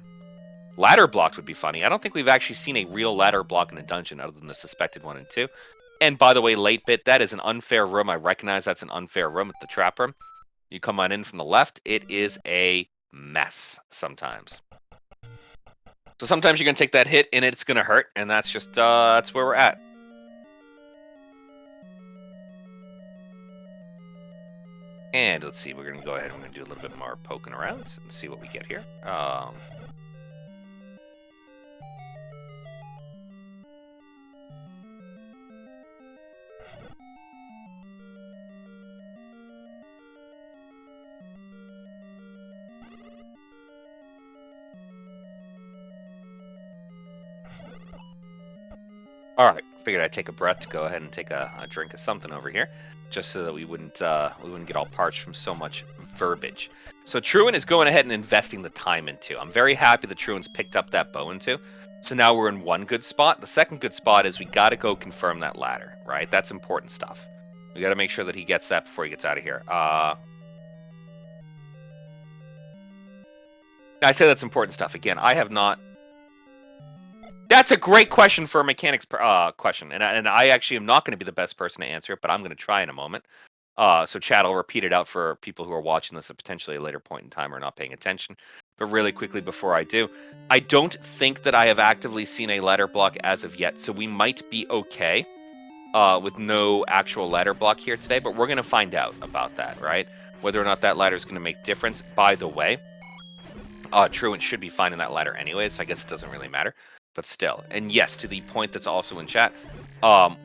Ladder blocked would be funny. I don't think we've actually seen a real ladder block in a dungeon other than the suspected one in 2. And by the way, Late Bit, that is an unfair room. I recognize that's an unfair room. It's the trap room. You come on in from the left, it is a mess sometimes. So sometimes you're going to take that hit and it's going to hurt, and that's just, that's where we're at. And let's see, we're going to go ahead and we're going to do a little bit more poking around and see what we get here. Alright, figured I'd take a breath to go ahead and take a drink of something over here, just so that we wouldn't get all parched from so much verbiage. So Truant is going ahead and investing the time into. I'm very happy that Truant's picked up that bow into. So now we're in one good spot. The second good spot is we got to go confirm that ladder, right? That's important stuff. We got to make sure that he gets that before he gets out of here. I say that's important stuff. Again, I have not... That's a great question for a mechanics question, and I actually am not going to be the best person to answer it, but I'm going to try in a moment. So chat, I'll repeat it out for people who are watching this at potentially a later point in time or not paying attention. But really quickly before I do, I don't think that I have actively seen a ladder block as of yet, so we might be okay with no actual ladder block here today, but we're going to find out about that, right? Whether or not that ladder is going to make difference. By the way, Truant should be finding that ladder anyway, so I guess it doesn't really matter. But still, and yes, to the point that's also in chat,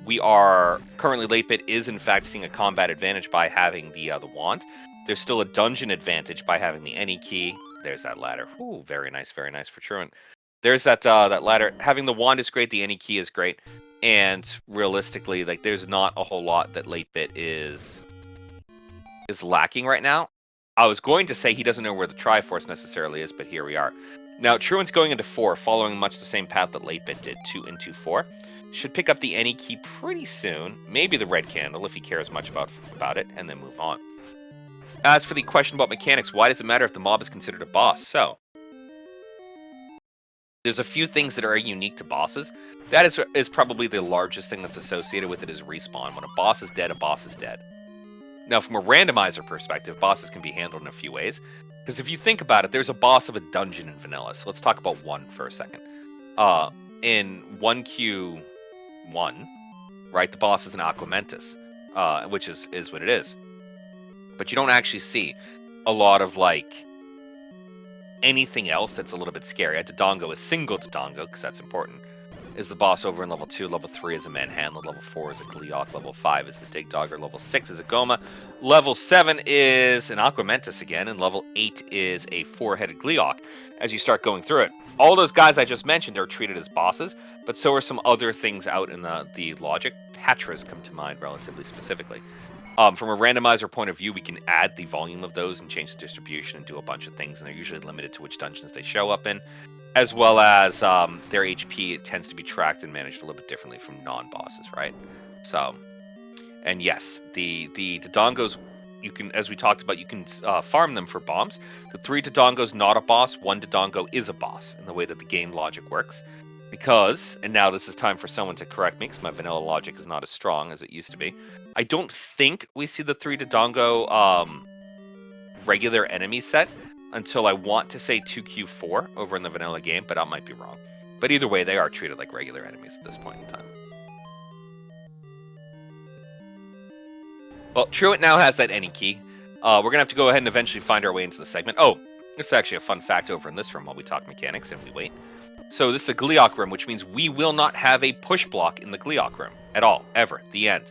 we are currently Late Bit is in fact seeing a combat advantage by having the wand. There's still a dungeon advantage by having the any key. There's that ladder. Ooh, very nice for Truant. There's that ladder. Having the wand is great. The any key is great, and realistically, like there's not a whole lot that Late Bit is lacking right now. I was going to say he doesn't know where the Triforce necessarily is, but here we are. Now, Truant's going into 4, following much the same path that Late Bit did, 2 into 4. Should pick up the any key pretty soon, maybe the red candle if he cares much about it, and then move on. As for the question about mechanics, why does it matter if the mob is considered a boss? So, there's a few things that are unique to bosses. That is probably the largest thing that's associated with it is respawn. When a boss is dead, a boss is dead. Now, from a randomizer perspective, bosses can be handled in a few ways. Because if you think about it, there's a boss of a dungeon in vanilla. So let's talk about one for a second. in 1Q1, right, the boss is an Aquamentus, which is what it is. But you don't actually see a lot of, like, anything else that's a little bit scary. At Dodongo, a single Dodongo, because that's important, is the boss over in level 2. Level 3 is a Manhandler. Level 4 is a Gleeok. Level 5 is the Dig Dogger. Level 6 is a Goma. Level 7 is an Aquamentus again. And level 8 is a 4-headed Gleeok as you start going through it. All those guys I just mentioned are treated as bosses, but so are some other things out in the logic. Patras come to mind relatively specifically. From a randomizer point of view, we can add the volume of those and change the distribution and do a bunch of things, and they're usually limited to which dungeons they show up in, as well as their HP tends to be tracked and managed a little bit differently from non-bosses, right? So, and yes, the Dodongos, you can, as we talked about, you can farm them for bombs. The 3 Dodongos not a boss, 1 Dodongo is a boss in the way that the game logic works. Because, and now this is time for someone to correct me, because my vanilla logic is not as strong as it used to be. I don't think we see the 3 Dodongo regular enemy set until I want to say 2Q4 over in the vanilla game, but I might be wrong. But either way, they are treated like regular enemies at this point in time. Well, Truant now has that any key. We're going to have to go ahead and eventually find our way into the segment. Oh, this is actually a fun fact over in this room while we talk mechanics and we wait. So this is a Gleeok room, which means we will not have a push block in the Gleeok room at all, ever. The end.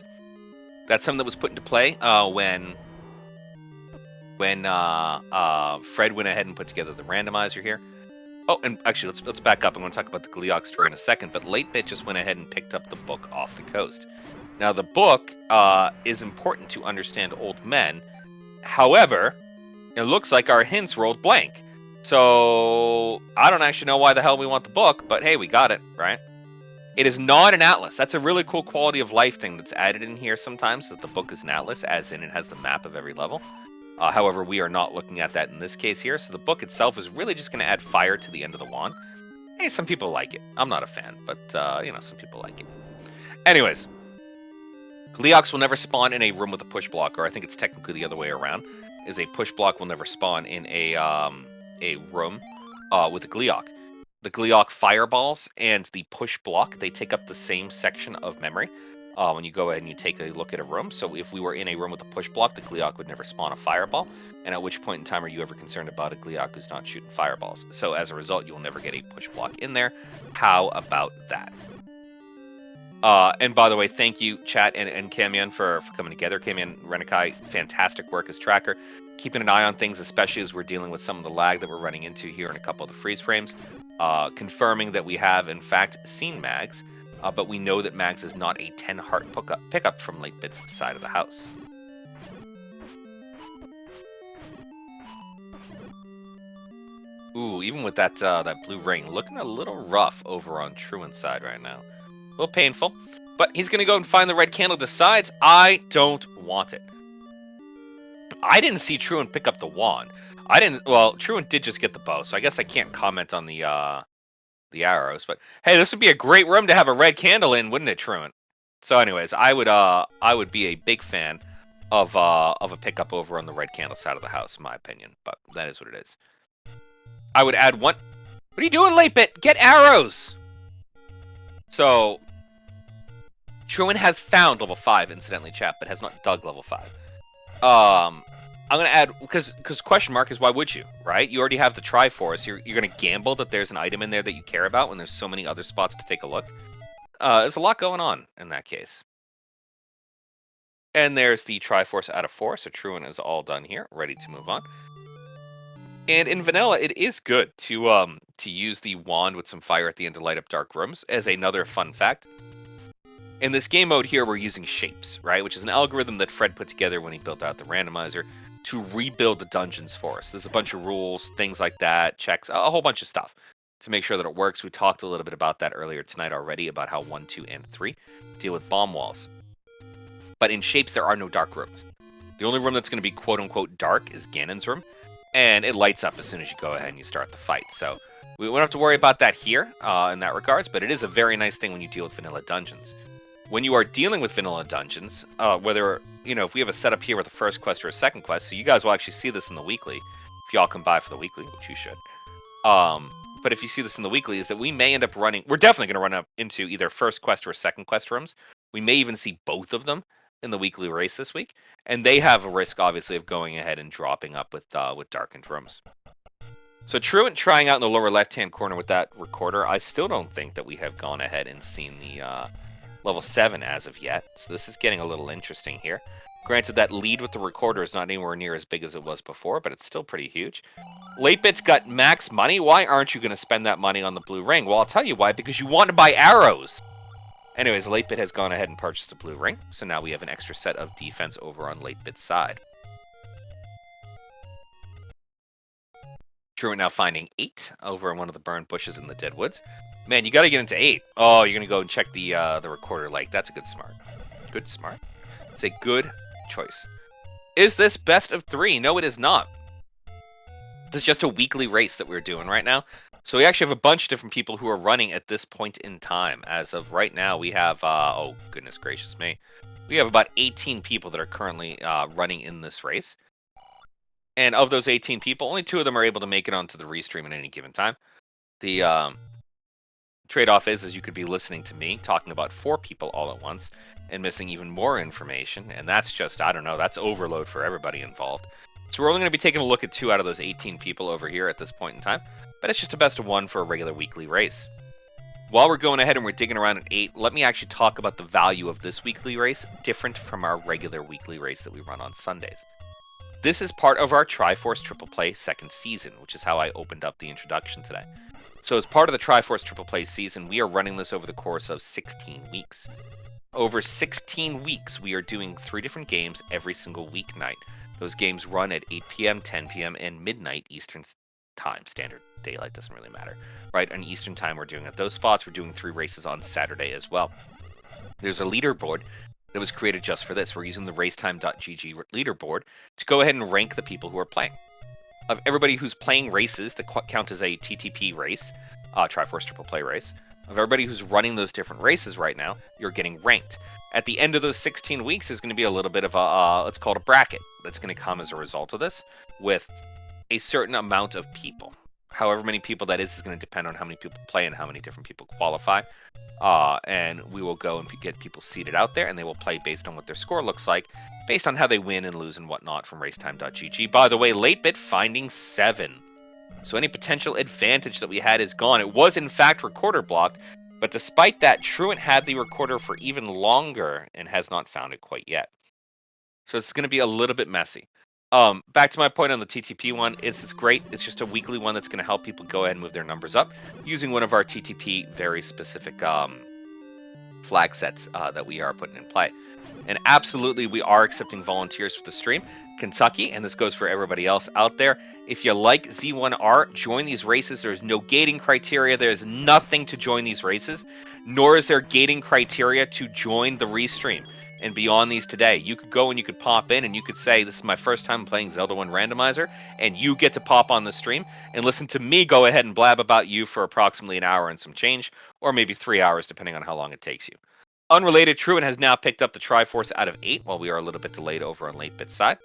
That's something that was put into play when Fred went ahead and put together the randomizer here. Oh, and actually, let's back up. I'm going to talk about the Gleeok story in a second, but 8-Bit just went ahead and picked up the book off the coast. Now, the book is important to understand old men. However, it looks like our hints rolled blank. So, I don't actually know why the hell we want the book, but hey, we got it, right? It is not an atlas. That's a really cool quality of life thing that's added in here sometimes, that the book is an atlas, as in it has the map of every level. However, we are not looking at that in this case here, so the book itself is really just going to add fire to the end of the wand. Hey, some people like it. I'm not a fan, but, some people like it. Anyways, Gleeoks will never spawn in a room with a push block, or I think it's technically the other way around, is a push block will never spawn in a room with a Gleeok. The Gleeok fireballs and the push block, they take up the same section of memory when you go ahead and you take a look at a room. So if we were in a room with a push block, the Gleeok would never spawn a fireball. And at which point in time are you ever concerned about a Gleeok who's not shooting fireballs? So as a result, you will never get a push block in there. How about that? And by the way, thank you, chat and Kamian, for coming together. Kamian Renikai, fantastic work as tracker. Keeping an eye on things, especially as we're dealing with some of the lag that we're running into here in a couple of the freeze frames. Confirming that we have, in fact, seen Mags, but we know that Mags is not a 10 heart pickup from 8-Bit's side of the house. Ooh, even with that blue ring, looking a little rough over on Truant's side right now. A little painful, but he's going to go and find the red candle. Decides, I don't want it. I didn't see Truant pick up the wand. Well, Truant did just get the bow, so I guess I can't comment on the arrows. But hey, this would be a great room to have a red candle in, wouldn't it, Truant? So, anyways, I would be a big fan of a pickup over on the red candle side of the house, in my opinion. But that is what it is. I would add one. What are you doing, 8-Bit? Get arrows. So, Truant has found level 5, incidentally, chat, but has not dug level 5. I'm going to add, because question mark is why would you, right? You already have the Triforce. You're going to gamble that there's an item in there that you care about when there's so many other spots to take a look. There's a lot going on in that case. And there's the Triforce out of 4, so Truant is all done here, ready to move on. And in vanilla, it is good to use the wand with some fire at the end to light up dark rooms, as another fun fact. In this game mode here, we're using shapes, right? Which is an algorithm that Fred put together when he built out the randomizer to rebuild the dungeons for us. There's a bunch of rules, things like that, checks, a whole bunch of stuff to make sure that it works. We talked a little bit about that earlier tonight already, about how 1, 2, and 3 deal with bomb walls. But in shapes, there are no dark rooms. The only room that's going to be quote-unquote dark is Ganon's room, and it lights up as soon as you go ahead and you start the fight. So we won't have to worry about that here in that regards, but it is a very nice thing when you deal with vanilla dungeons. When you are dealing with vanilla dungeons, whether, if we have a setup here with a first quest or a second quest, so you guys will actually see this in the weekly, if y'all come by for the weekly, which you should. but if you see this in the weekly, is that we may end up running. We're definitely going to run up into either first quest or second quest rooms. We may even see both of them in the weekly race this week, and they have a risk, obviously, of going ahead and dropping up with darkened rooms. So Truant trying out in the lower left-hand corner with that recorder. I still don't think that we have gone ahead and seen the level 7 as of yet. So this is getting a little interesting here. Granted, that lead with the recorder is not anywhere near as big as it was before, but it's still pretty huge. 8-Bit's got max money. Why aren't you going to spend that money on the blue ring? Well, I'll tell you why. Because you want to buy arrows. Anyways, 8-Bit has gone ahead and purchased the blue ring. So now we have an extra set of defense over on 8-Bit's side. Truant now finding 8 over in one of the burned bushes in the dead woods. Man, you got to get into 8. Oh, you're going to go and check the recorder like. That's a good smart. Good smart. It's a good choice. Is this best of 3? No, it is not. This is just a weekly race that we're doing right now. So we actually have a bunch of different people who are running at this point in time. As of right now, we have, oh, goodness gracious me. We have about 18 people that are currently running in this race. And of those 18 people, only 2 of them are able to make it onto the restream at any given time. The trade-off is you could be listening to me talking about 4 people all at once and missing even more information. And that's just, I don't know, that's overload for everybody involved. So we're only going to be taking a look at 2 out of those 18 people over here at this point in time. But it's just a best of 1 for a regular weekly race. While we're going ahead and we're digging around at 8, let me actually talk about the value of this weekly race, different from our regular weekly race that we run on Sundays. This is part of our Triforce Triple Play second season, which is how I opened up the introduction today. So as part of the Triforce Triple Play season, we are running this over the course of 16 weeks. Over 16 weeks, we are doing 3 different games every single weeknight. Those games run at 8 p.m., 10 p.m., and midnight Eastern Time. Standard daylight doesn't really matter. Right, on Eastern Time, we're doing at those spots. We're doing 3 races on Saturday as well. There's a leaderboard that was created just for this. We're using the racetime.gg leaderboard to go ahead and rank the people who are playing. Of everybody who's playing races that count as a TTP race, Triforce Triple Play race, of everybody who's running those different races right now, you're getting ranked. At the end of those 16 weeks, there's going to be a little bit of a, let's call it a bracket, that's going to come as a result of this, with a certain amount of people. However many people that is going to depend on how many people play and how many different people qualify. And we will go and get people seated out there, and they will play based on what their score looks like, based on how they win and lose and whatnot from racetime.gg. By the way, 8-Bit finding 7. So any potential advantage that we had is gone. It was, in fact, recorder blocked, but despite that, Truant had the recorder for even longer and has not found it quite yet. So it's going to be a little bit messy. Back to my point on the TTP one, it's great. It's just a weekly one that's going to help people go ahead and move their numbers up using one of our TTP very specific flag sets that we are putting in play. And absolutely, we are accepting volunteers for the stream. Kentucky, and this goes for everybody else out there, if you like Z1R, join these races. There's no gating criteria. There's nothing to join these races, nor is there gating criteria to join the restream. And beyond these today, you could go and you could pop in and you could say, this is my first time playing Zelda 1 Randomizer, and you get to pop on the stream and listen to me go ahead and blab about you for approximately an hour and some change, or maybe 3 hours, depending on how long it takes you. Unrelated, Truant has now picked up the Triforce out of 8, while we are a little bit delayed over on 8-Bit's side.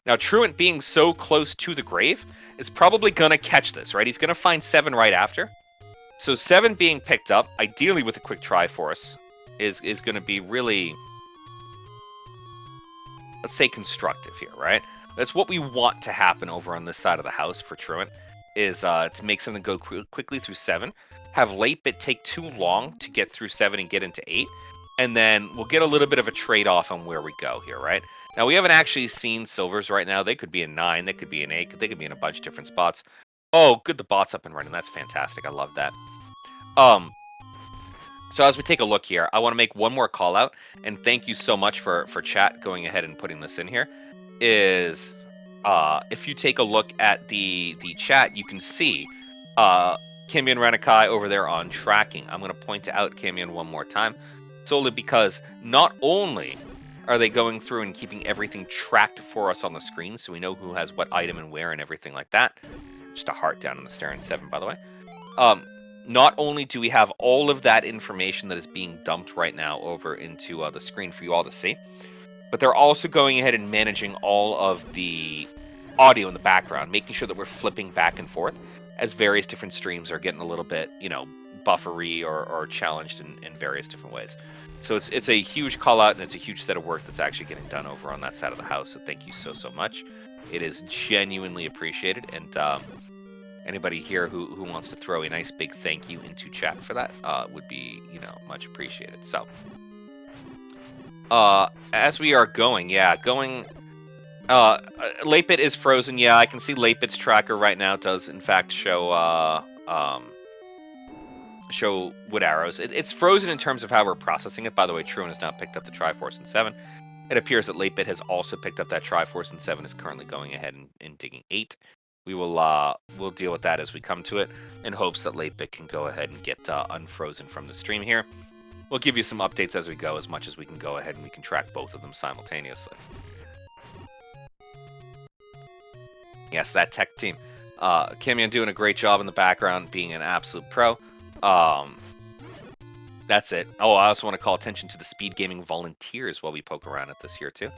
Now, Truant being so close to the grave is probably going to catch this, right? He's going to find 7 right after. So 7 being picked up, ideally with a quick Triforce, is going to be really, let's say, constructive here, right? That's what we want to happen over on this side of the house for Truant, is to make something go quickly through 7, have 8-Bit take too long to get through 7 and get into 8, and then we'll get a little bit of a trade-off on where we go here, right? Now, we haven't actually seen silvers right now. They could be in 9, they could be in 8, they could be in a bunch of different spots. Oh, good, the bot's up and running. That's fantastic. I love that. So as we take a look here, I want to make one more call out, and thank you so much for chat going ahead and putting this in here, is if you take a look at the chat, you can see Kimmy and Ranakai over there on tracking. I'm going to point out Kimmy one more time, solely because not only are they going through and keeping everything tracked for us on the screen, so we know who has what item and where and everything like that. Just a heart down on the Stern 7, by the way. Not only do we have all of that information that is being dumped right now over into the screen for you all to see, but they're also going ahead and managing all of the audio in the background, making sure that we're flipping back and forth as various different streams are getting a little bit, you know, buffery or challenged in various different ways. So it's a huge call out, and it's a huge set of work that's actually getting done over on that side of the house. So thank you so much. It is genuinely appreciated, and anybody here who wants to throw a nice big thank you into chat for that would be, you know, much appreciated. So as we are going, Late Bit is frozen. Yeah, I can see Late Bit's tracker right now does in fact show show wood arrows. It's frozen in terms of how we're processing it. By the way, Truant has now picked up the Triforce in 7. It appears that Late Bit has also picked up that Triforce in 7, is currently going ahead and digging 8. We will we'll deal with that as we come to it, in hopes that Late Bit can go ahead and get unfrozen from the stream here. We'll give you some updates as we go, as much as we can go ahead, and we can track both of them simultaneously. Yes, that tech team. Kimian doing a great job in the background, being an absolute pro. That's it. Oh, I also want to call attention to the speed gaming volunteers while we poke around at this here too.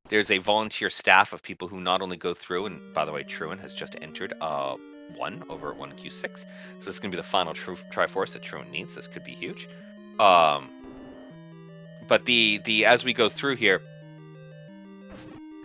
There's a volunteer staff of people who not only go through, and by the way, Truant has just entered 1 over at 1Q6. So this is going to be the final Triforce that Truant needs. This could be huge. But the as we go through here,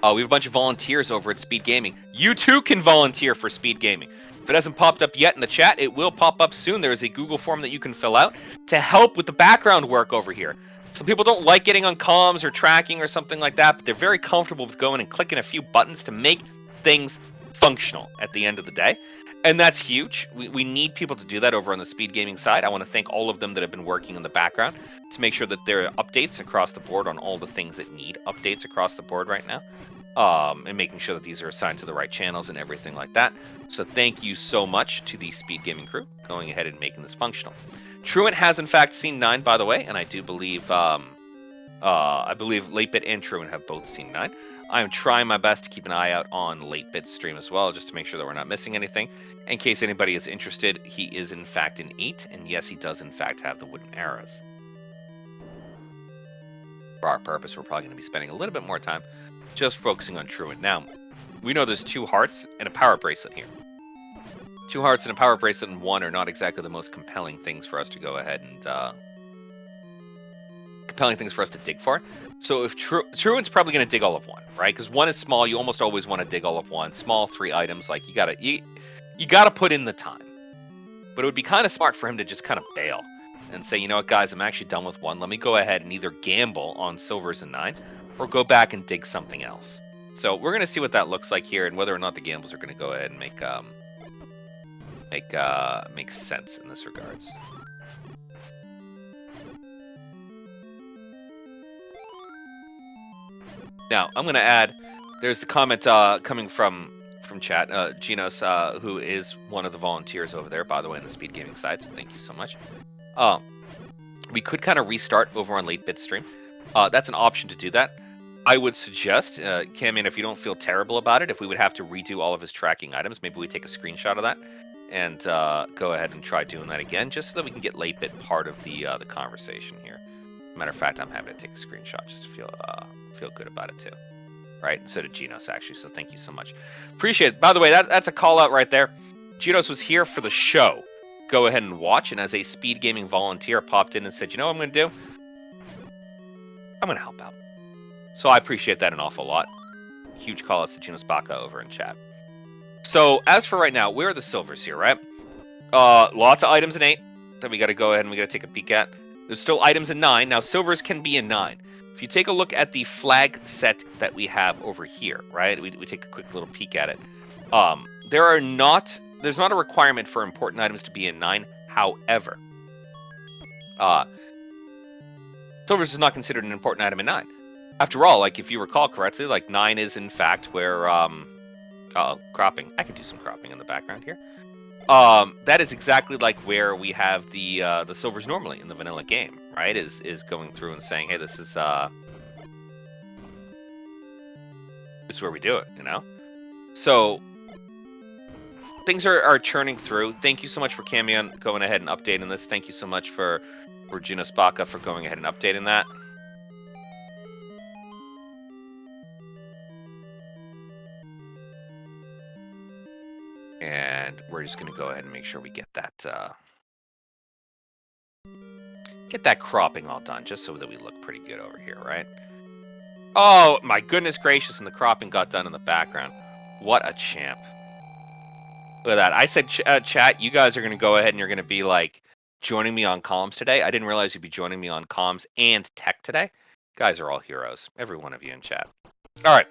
we have a bunch of volunteers over at Speed Gaming. You too can volunteer for Speed Gaming. If it hasn't popped up yet in the chat, it will pop up soon. There is a Google form that you can fill out to help with the background work over here. Some people don't like getting on comms or tracking or something like that, but they're very comfortable with going and clicking a few buttons to make things functional at the end of the day. And that's huge. We need people to do that over on the Speed Gaming side. I want to thank all of them that have been working in the background to make sure that there are updates across the board on all the things that need updates across the board right now. And making sure that these are assigned to the right channels and everything like that. So thank you so much to the Speed Gaming crew going ahead and making this functional. Truant has in fact seen 9, by the way, and I do believe I believe Late Bit and Truant have both seen 9. I am trying my best to keep an eye out on Late Bit's stream as well, just to make sure that we're not missing anything. In case anybody is interested, he is in fact in 8, and yes, he does in fact have the wooden arrows. For our purpose, we're probably going to be spending a little bit more time just focusing on Truant. Now, we know there's 2 hearts and a power bracelet here. 2 hearts and a power bracelet and 1 are not exactly the most compelling things for us to go ahead and compelling things for us to dig for. So if Truant's probably going to dig all of 1, right? Because 1 is small. You almost always want to dig all of 1. Small 3 items, like you gotta put in the time. But it would be kind of smart for him to just kind of bail and say, you know what, guys, I'm actually done with 1. Let me go ahead and either gamble on silvers and 9, or go back and dig something else. So we're going to see what that looks like here, and whether or not the gambles are going to go ahead and make sense in this regards. Now I'm going to add. There's the comment coming from chat. Genos, who is one of the volunteers over there, by the way, on the Speed Gaming side. So thank you so much. We could kind of restart over on Late Bit's stream. That's an option to do that. I would suggest, Kamian, if you don't feel terrible about it, if we would have to redo all of his tracking items, maybe we take a screenshot of that and go ahead and try doing that again, just so that we can get Late Bit part of the conversation here. Matter of fact, I'm happy to take a screenshot just to feel good about it too. Right? So did Genos actually. So thank you so much. Appreciate it. By the way, that's a call out right there. Genos was here for the show. Go ahead and watch, and as a Speed Gaming volunteer, popped in and said, you know what I'm going to do? I'm going to help out. So I appreciate that an awful lot. Huge call outs to Genos Baka over in chat. So as for right now, where are the silvers here, right? Lots of items in 8 that we got to go ahead and we got to take a peek at. There's still items in 9. Now silvers can be in 9. If you take a look at the flag set that we have over here, right? We take a quick little peek at it. There's not a requirement for important items to be in 9. However, silvers is not considered an important item in 9. After all, like if you recall correctly, like 9 is in fact where cropping. I could do some cropping in the background here. That is exactly like where we have the silvers normally in the vanilla game, right? Is going through and saying, hey, this is where we do it, you know? So things are churning through. Thank you so much for Kamian going ahead and updating this. Thank you so much for Genos Baka for going ahead and updating that. And And we're just going to go ahead and make sure we get that cropping all done, just so that we look pretty good over here, right? Oh, my goodness gracious, and the cropping got done in the background. What a champ. Look at that. I said, chat, you guys are going to go ahead and you're going to be, like, joining me on comms today. I didn't realize you'd be joining me on comms and tech today. You guys are all heroes. Every one of you in chat. All right.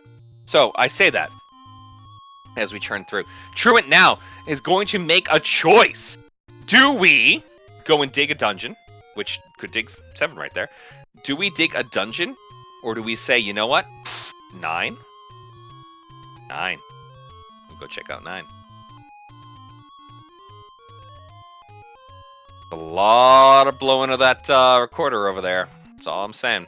So, I say that as we churn through. Truant now is going to make a choice. Do we go and dig a dungeon, which could dig 7 right there. Do we dig a dungeon, or do we say, you know what? 9? 9. We'll go check out 9. A lot of blowing of that recorder over there. That's all I'm saying.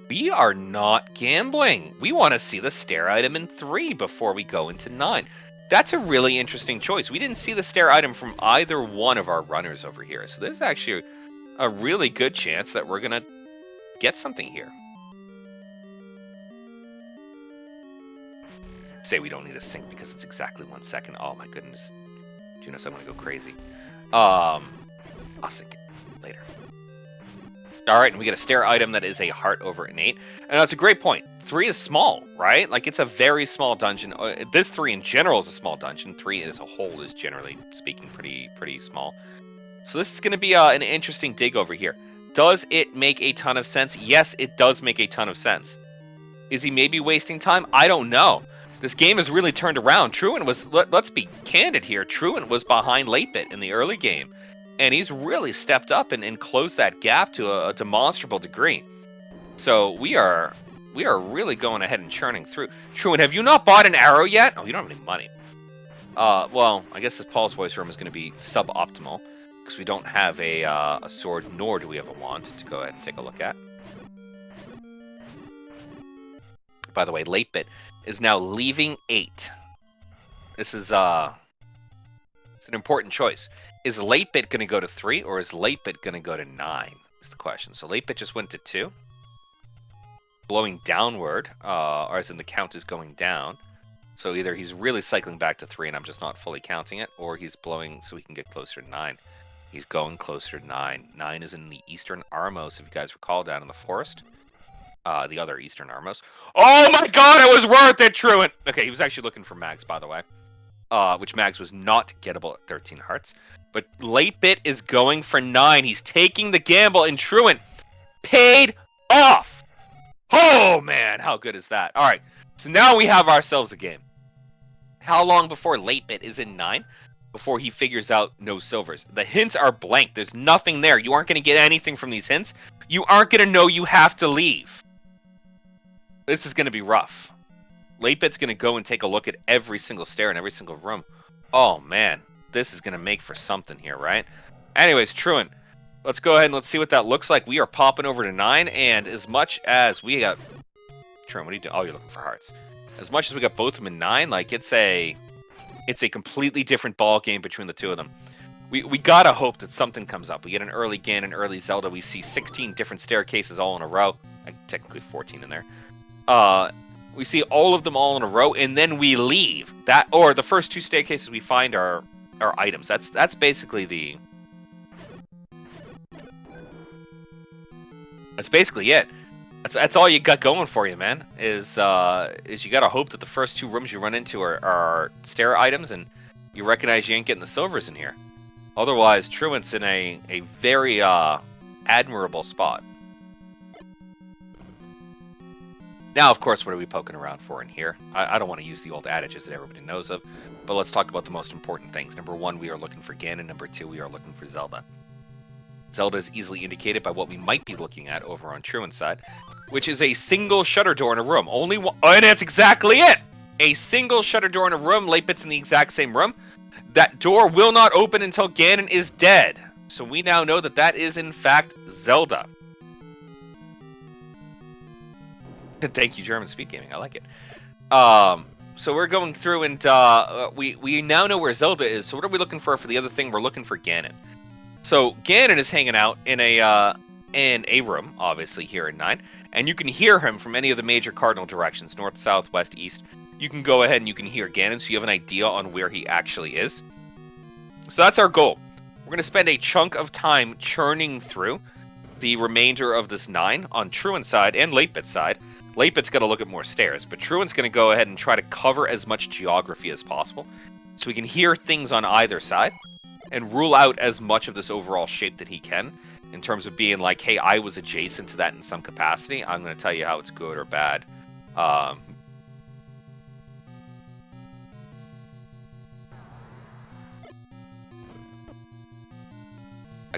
We are not gambling. We want to see the stair item in 3 before we go into 9. That's a really interesting choice. We didn't see the stair item from either one of our runners over here. So there's actually a really good chance that we're going to get something here. Say we don't need a sync because it's exactly 1 second. Oh my goodness. Junos, I'm going to go crazy. I'll sync it later. Alright, and we get a stair item that is a heart over an 8. And that's a great point. 3 is small, right? Like, it's a very small dungeon. This 3 in general is a small dungeon. 3 as a whole is, generally speaking, pretty small. So this is going to be an interesting dig over here. Does it make a ton of sense? Yes, it does make a ton of sense. Is he maybe wasting time? I don't know. This game has really turned around. Truant was, let's be candid here, Truant was behind 8-Bit in the early game. And he's really stepped up and closed that gap to a demonstrable degree. So we are really going ahead and churning through. Truant, have you not bought an arrow yet? Oh, you don't have any money. Well, I guess this Paul's voice room is going to be suboptimal because we don't have a sword, nor do we have a wand to go ahead and take a look at. By the way, 8-Bit is now leaving 8. This is it's an important choice. Is 8-Bit going to go to 3, or is 8-Bit going to go to 9? Is the question. So 8-Bit just went to 2. Blowing downward, or as in the count is going down. So either he's really cycling back to 3 and I'm just not fully counting it, or he's blowing so we can get closer to 9. He's going closer to 9. 9 is in the Eastern Armos, if you guys recall, down in the forest. The other Eastern Armos. Oh my god, it was worth it, Truant! Okay, he was actually looking for Mags, by the way. Which Mags was not gettable at 13 hearts. But 8-Bit is going for 9. He's taking the gamble, and Truant paid off! Oh, man, how good is that? All right, so now we have ourselves a game. How long before 8-Bit is in 9? Before he figures out no silvers. The hints are blank. There's nothing there. You aren't going to get anything from these hints. You aren't going to know you have to leave. This is going to be rough. 8-Bit's going to go and take a look at every single stair in every single room. Oh, man. This is going to make for something here, right? Anyways, Truant, let's go ahead and let's see what that looks like. We are popping over to 9, and as much as we got... Truant, what are you doing? Oh, you're looking for hearts. As much as we got both of them in 9, like, it's a completely different ball game between the two of them. We gotta hope that something comes up. We get an early Ganon, early Zelda. We see 16 different staircases all in a row. Technically 14 in there. We see all of them all in a row, and then we leave. That, or the first 2 staircases we find are items. That's basically the... That's basically it. That's all you got going for you, man. Is you gotta hope that the first 2 rooms you run into are stair items, and you recognize you ain't getting the silvers in here. Otherwise, Truant's in a very admirable spot. Now, of course, what are we poking around for in here? I don't want to use the old adages that everybody knows of, but let's talk about the most important things. Number 1, we are looking for Ganon. Number 2, we are looking for Zelda. Zelda is easily indicated by what we might be looking at over on Truant's side, which is a single shutter door in a room. Only one, and that's exactly it! A single shutter door in a room. 8-Bit's in the exact same room. That door will not open until Ganon is dead. So we now know that that is, in fact, Zelda. Thank you, German Speed Gaming. I like it. So we're going through, and we now know where Zelda is. So what are we looking for the other thing? We're looking for Ganon. So Ganon is hanging out in a in a room, obviously here in 9, and you can hear him from any of the major cardinal directions, north, south, west, east. You can go ahead and you can hear Ganon, so you have an idea on where he actually is. So that's our goal. We're going to spend a chunk of time churning through the remainder of this 9 on Truant's side and 8-Bit's side. 8-Bit's got to look at more stairs, but Truant's going to go ahead and try to cover as much geography as possible so we can hear things on either side and rule out as much of this overall shape that he can in terms of being like, hey, I was adjacent to that in some capacity. I'm going to tell you how it's good or bad. I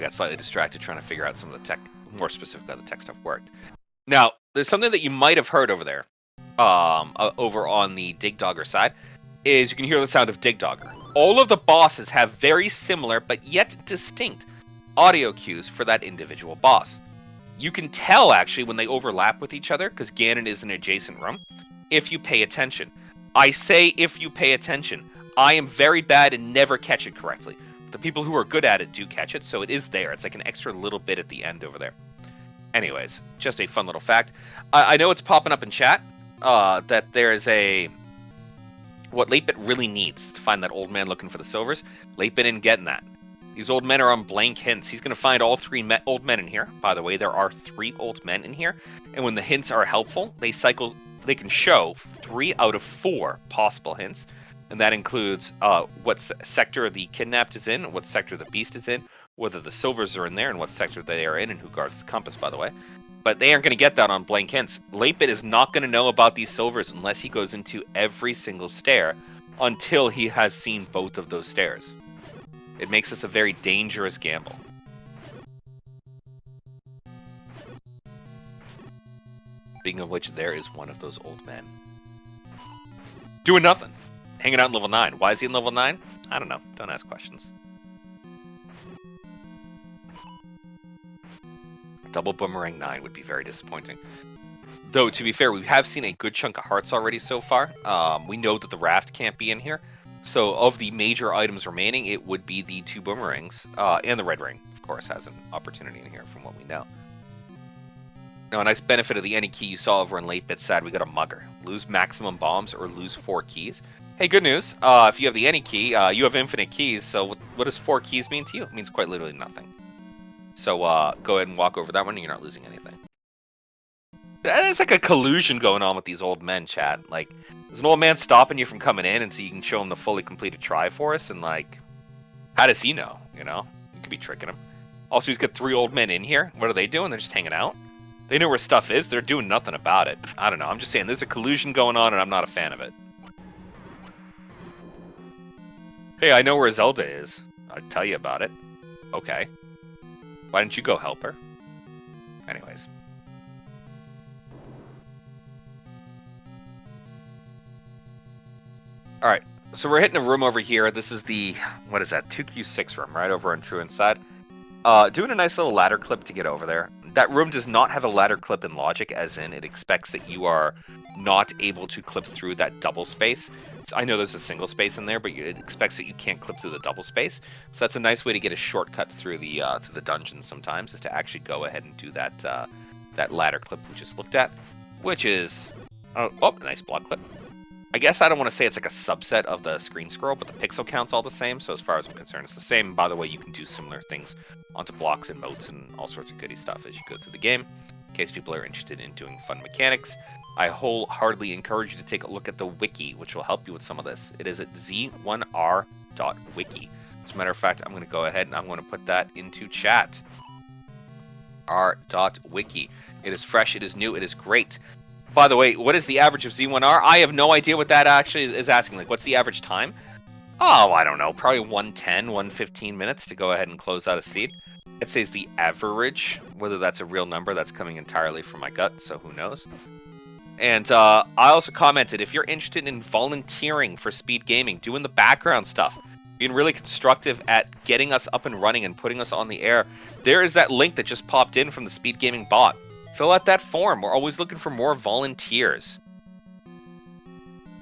got slightly distracted trying to figure out some of the tech, more specific how the tech stuff worked. Now, there's something that you might have heard over there, over on the Dig Dogger side, is you can hear the sound of Dig Dogger. All of the bosses have very similar, but yet distinct, audio cues for that individual boss. You can tell, actually, when they overlap with each other, because Ganon is in an adjacent room, if you pay attention. I say if you pay attention. I am very bad and never catch it correctly. The people who are good at it do catch it, so it is there. It's like an extra little bit at the end over there. Anyways, just a fun little fact. I know it's popping up in chat that there's a... What 8-Bit really needs to find that old man looking for the silvers. 8-Bit ain't getting that. These old men are on blank hints. He's going to find all 3 old men in here. By the way, there are 3 old men in here. And when the hints are helpful, they can show 3 out of 4 possible hints. And that includes what sector the kidnapped is in, what sector the beast is in, whether the silvers are in there, and what sector they are in, and who guards the compass, by the way. But they aren't going to get that on blank hints. 8-Bit is not going to know about these silvers unless he goes into every single stair until he has seen both of those stairs. It makes this a very dangerous gamble. Speaking of which, there is one of those old men. Doing nothing. Hanging out in level 9. Why is he in level 9? I don't know. Don't ask questions. Double Boomerang 9 would be very disappointing. Though, to be fair, we have seen a good chunk of hearts already so far. We know that the raft can't be in here. So, of the major items remaining, it would be the 2 boomerangs. And the red ring, of course, has an opportunity in here from what we know. Now, a nice benefit of the any key you saw over on 8-Bit's side, we got a mugger. Lose maximum bombs or lose 4 keys. Hey, good news. If you have the any key, you have infinite keys. So what does 4 keys mean to you? It means quite literally nothing. So go ahead and walk over that one and you're not losing anything. There's like a collusion going on with these old men, chat. Like, there's an old man stopping you from coming in and so you can show him the fully completed Triforce, and like, how does he know, you know? You could be tricking him. Also, he's got 3 old men in here. What are they doing? They're just hanging out. They know where stuff is. They're doing nothing about it. I don't know. I'm just saying there's a collusion going on and I'm not a fan of it. Hey, I know where Zelda is. I'd tell you about it. Okay. Why didn't you go help her? Anyways. Alright, so we're hitting a room over here. This is the, what is that, 2Q6 room, right over on Truant's side. Doing a nice little ladder clip to get over there. That room does not have a ladder clip in logic, as in it expects that you are not able to clip through that double space. So I know there's a single space in there, but it expects that you can't clip through the double space. So that's a nice way to get a shortcut through the to the dungeon sometimes, is to actually go ahead and do that that ladder clip we just looked at, which is a nice block clip. I guess I don't want to say it's like a subset of the screen scroll, but the pixel count's all the same, so as far as I'm concerned, it's the same. By the way, you can do similar things onto blocks and moats and all sorts of goody stuff as you go through the game, in case people are interested in doing fun mechanics. I wholeheartedly encourage you to take a look at the wiki, which will help you with some of this. It is at z1r.wiki. As a matter of fact, I'm going to go ahead and I'm going to put that into chat. r.wiki. It is fresh, it is new, it is great. By the way, what is the average of Z1R? I have no idea what that actually is asking. Like, what's the average time? Oh, I don't know. Probably 110, 115 minutes to go ahead and close out a seed. It says the average. Whether that's a real number, that's coming entirely from my gut, so who knows. And I also commented, if you're interested in volunteering for speed gaming, doing the background stuff, being really constructive at getting us up and running and putting us on the air, there is that link that just popped in from the speed gaming bot. Fill out that form. We're always looking for more volunteers.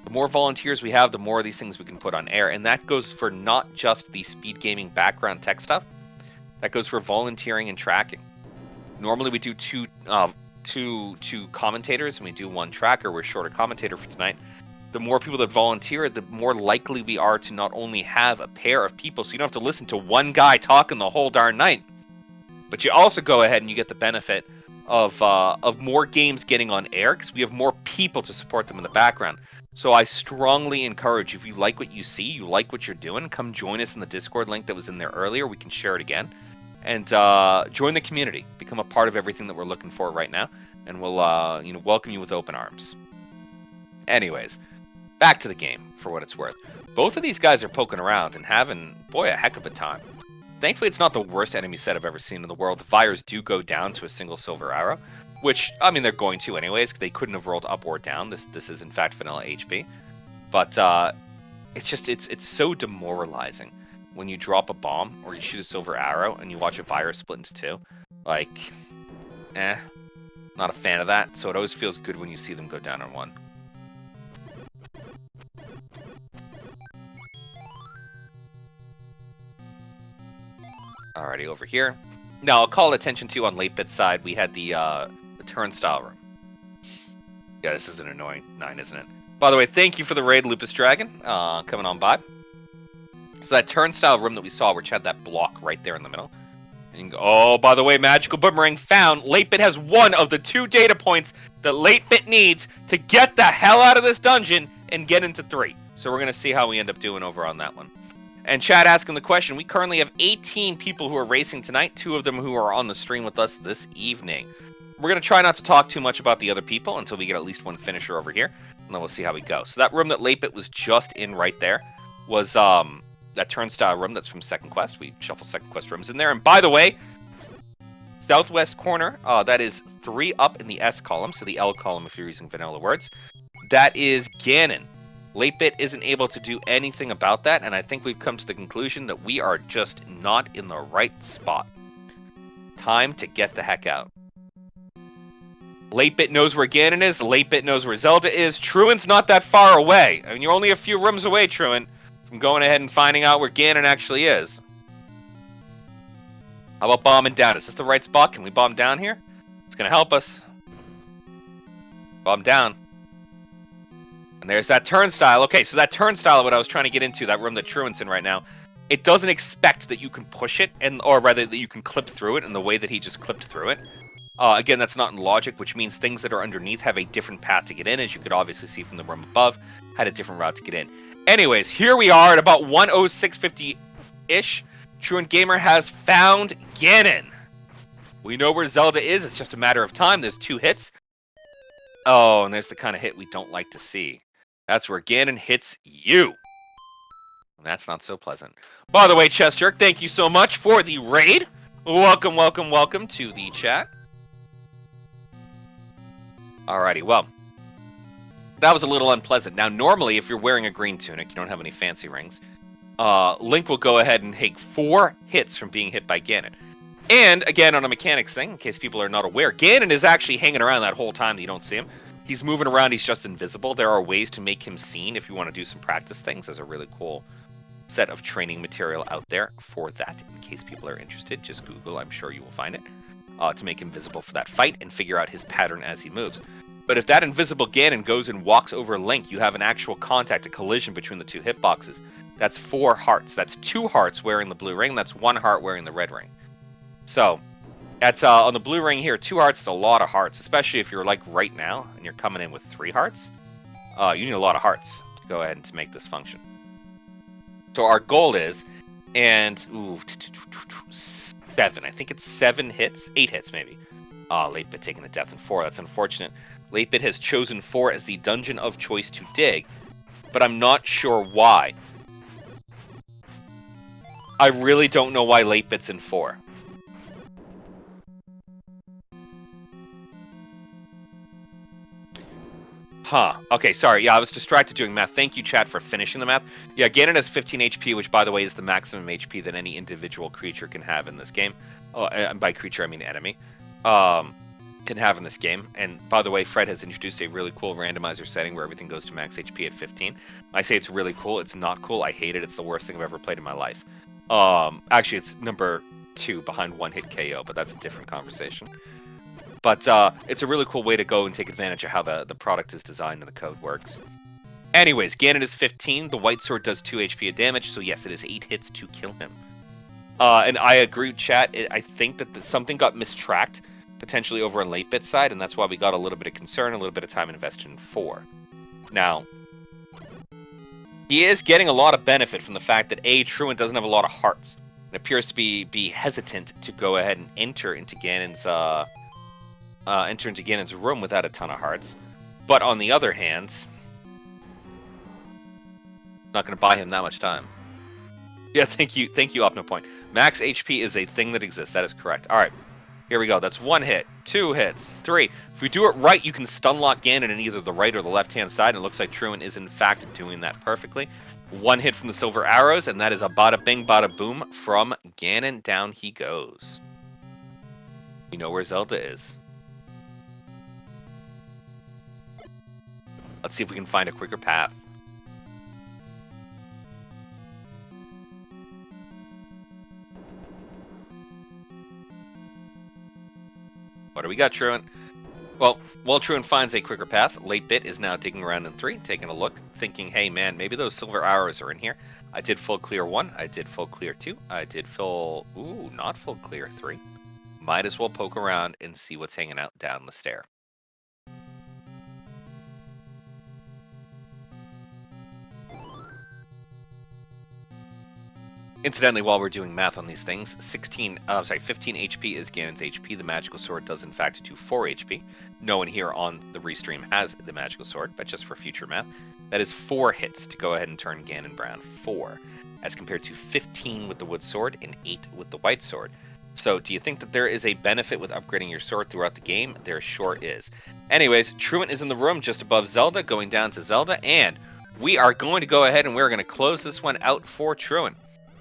The more volunteers we have, the more of these things we can put on air. And that goes for not just the speed gaming background tech stuff. That goes for volunteering and tracking. Normally we do two commentators, and we do one tracker. We're short a commentator for tonight. The more people that volunteer, the more likely we are to not only have a pair of people, so you don't have to listen to one guy talking the whole darn night, but you also go ahead and you get the benefit of more games getting on air, because we have more people to support them in the background. So I strongly encourage, if you like what you see, you like what you're doing, come join us in the Discord link that was in there earlier. We can share it again. And join the community. Become a part of everything that we're looking for right now. And we'll welcome you with open arms. Anyways, back to the game, for what it's worth. Both of these guys are poking around and having, boy, a heck of a time. Thankfully, it's not the worst enemy set I've ever seen in the world. The Fires do go down to a single silver arrow, which, I mean, they're going to anyways. They couldn't have rolled up or down. This is, in fact, vanilla HP. But it's so demoralizing when you drop a bomb or you shoot a silver arrow and you watch a virus split into two. Like, not a fan of that. So it always feels good when you see them go down on one. Alrighty, over here. Now, I'll call attention to, on late bit side, we had the turnstile room. Yeah, this is an annoying 9, isn't it? By the way, thank you for the raid, Lupus Dragon, coming on by. So that turnstile room that we saw, which had that block right there in the middle. And you can go, oh, by the way, Magical Boomerang found. Late bit has one of the 2 data points that late bit needs to get the hell out of this dungeon and get into 3. So we're going to see how we end up doing over on that one. And Chad asking the question, we currently have 18 people who are racing tonight, 2 of them who are on the stream with us this evening. We're going to try not to talk too much about the other people until we get at least one finisher over here, and then we'll see how we go. So that room that Latebit was just in right there was that turnstile room that's from Second Quest. We shuffle Second Quest rooms in there. And by the way, southwest corner, that is 3 up in the S column, so the L column if you're using vanilla words. That is Ganon. Latebit isn't able to do anything about that, and I think we've come to the conclusion that we are just not in the right spot. Time to get the heck out. Latebit knows where Ganon is. Latebit knows where Zelda is. Truant's not that far away. I mean, you're only a few rooms away, Truant, from going ahead and finding out where Ganon actually is. How about bombing down? Is this the right spot? Can we bomb down here? It's going to help us. Bomb down. And there's that turnstile. Okay, so that turnstile, what I was trying to get into, that room that Truant's in right now, it doesn't expect that you can push it, or rather that you can clip through it in the way that he just clipped through it. Again, that's not in logic, which means things that are underneath have a different path to get in, as you could obviously see from the room above, had a different route to get in. Anyways, here we are at about 1:06:50-ish. Truant Gamer has found Ganon. We know where Zelda is. It's just a matter of time. There's 2 hits. Oh, and there's the kind of hit we don't like to see. That's where Ganon hits you. And that's not so pleasant. By the way, Chess Jerk, thank you so much for the raid. Welcome, welcome, welcome to the chat. Alrighty, well, that was a little unpleasant. Now, normally, if you're wearing a green tunic, you don't have any fancy rings, Link will go ahead and take 4 hits from being hit by Ganon. And, again, on a mechanics thing, in case people are not aware, Ganon is actually hanging around that whole time that you don't see him. He's moving around, he's just invisible. There are ways to make him seen if you want to do some practice things. There's a really cool set of training material out there for that. In case people are interested, just Google, I'm sure you will find it, to make him visible for that fight and figure out his pattern as he moves. But if that invisible Ganon goes and walks over Link, you have an actual contact, a collision between the 2 hitboxes. That's 4 hearts. That's 2 hearts wearing the blue ring. That's 1 heart wearing the red ring. So, that's on the blue ring here, 2 hearts is a lot of hearts, especially if you're like right now and you're coming in with 3 hearts. You need a lot of hearts to go ahead and to make this function. So our goal is, and 7. I think it's 7 hits, 8 hits maybe. Latebit taking a death in 4. That's unfortunate. Latebit has chosen 4 as the dungeon of choice to dig, but I'm not sure why. I really don't know why Latebit's in 4. Huh. Okay, sorry. Yeah, I was distracted doing math. Thank you, chat, for finishing the math. Yeah, Ganon has 15 HP, which, by the way, is the maximum HP that any individual creature can have in this game. And by creature, I mean enemy. Can have in this game. And, by the way, Fred has introduced a really cool randomizer setting where everything goes to max HP at 15. I say it's really cool. It's not cool. I hate it. It's the worst thing I've ever played in my life. Actually, it's number 2 behind one-hit KO, but that's a different conversation. But it's a really cool way to go and take advantage of how the product is designed and the code works. Anyways, Ganon is 15. The white sword does 2 HP of damage, so yes, it is 8 hits to kill him. And I agree, chat. I think that something got mistracked, potentially over on 8-bit side, and that's why we got a little bit of concern, a little bit of time invested in 4. Now, he is getting a lot of benefit from the fact that Truant doesn't have a lot of hearts. It appears to be hesitant to go ahead and enter into Ganon's room without a ton of hearts. But on the other hand, not going to buy him that much time. Yeah, thank you, OpnoPoint. Max HP is a thing that exists. That is correct. All right, here we go. That's 1 hit, 2 hits, 3. If we do it right, you can stun lock Ganon in either the right or the left-hand side, and it looks like Truant is in fact doing that perfectly. 1 hit from the silver arrows, and that is a bada bing, bada boom from Ganon. Down he goes. You know where Zelda is. Let's see if we can find a quicker path. What do we got, Truant? Well, while Truant finds a quicker path, 8-bit is now digging around in 3, taking a look, thinking, hey man, maybe those silver arrows are in here. I did full clear 1, I did full clear 2, I did full, not full clear 3. Might as well poke around and see what's hanging out down the stair. Incidentally, while we're doing math on these things, 15 HP is Ganon's HP. The magical sword does in fact do 4 HP. No one here on the restream has the magical sword, but just for future math, that is 4 hits to go ahead and turn Ganon brown. 4, as compared to 15 with the wood sword and 8 with the white sword. So, do you think that there is a benefit with upgrading your sword throughout the game? There sure is. Anyways, Truant is in the room just above Zelda, going down to Zelda, and we are going to go ahead and we're going to close this one out for Truant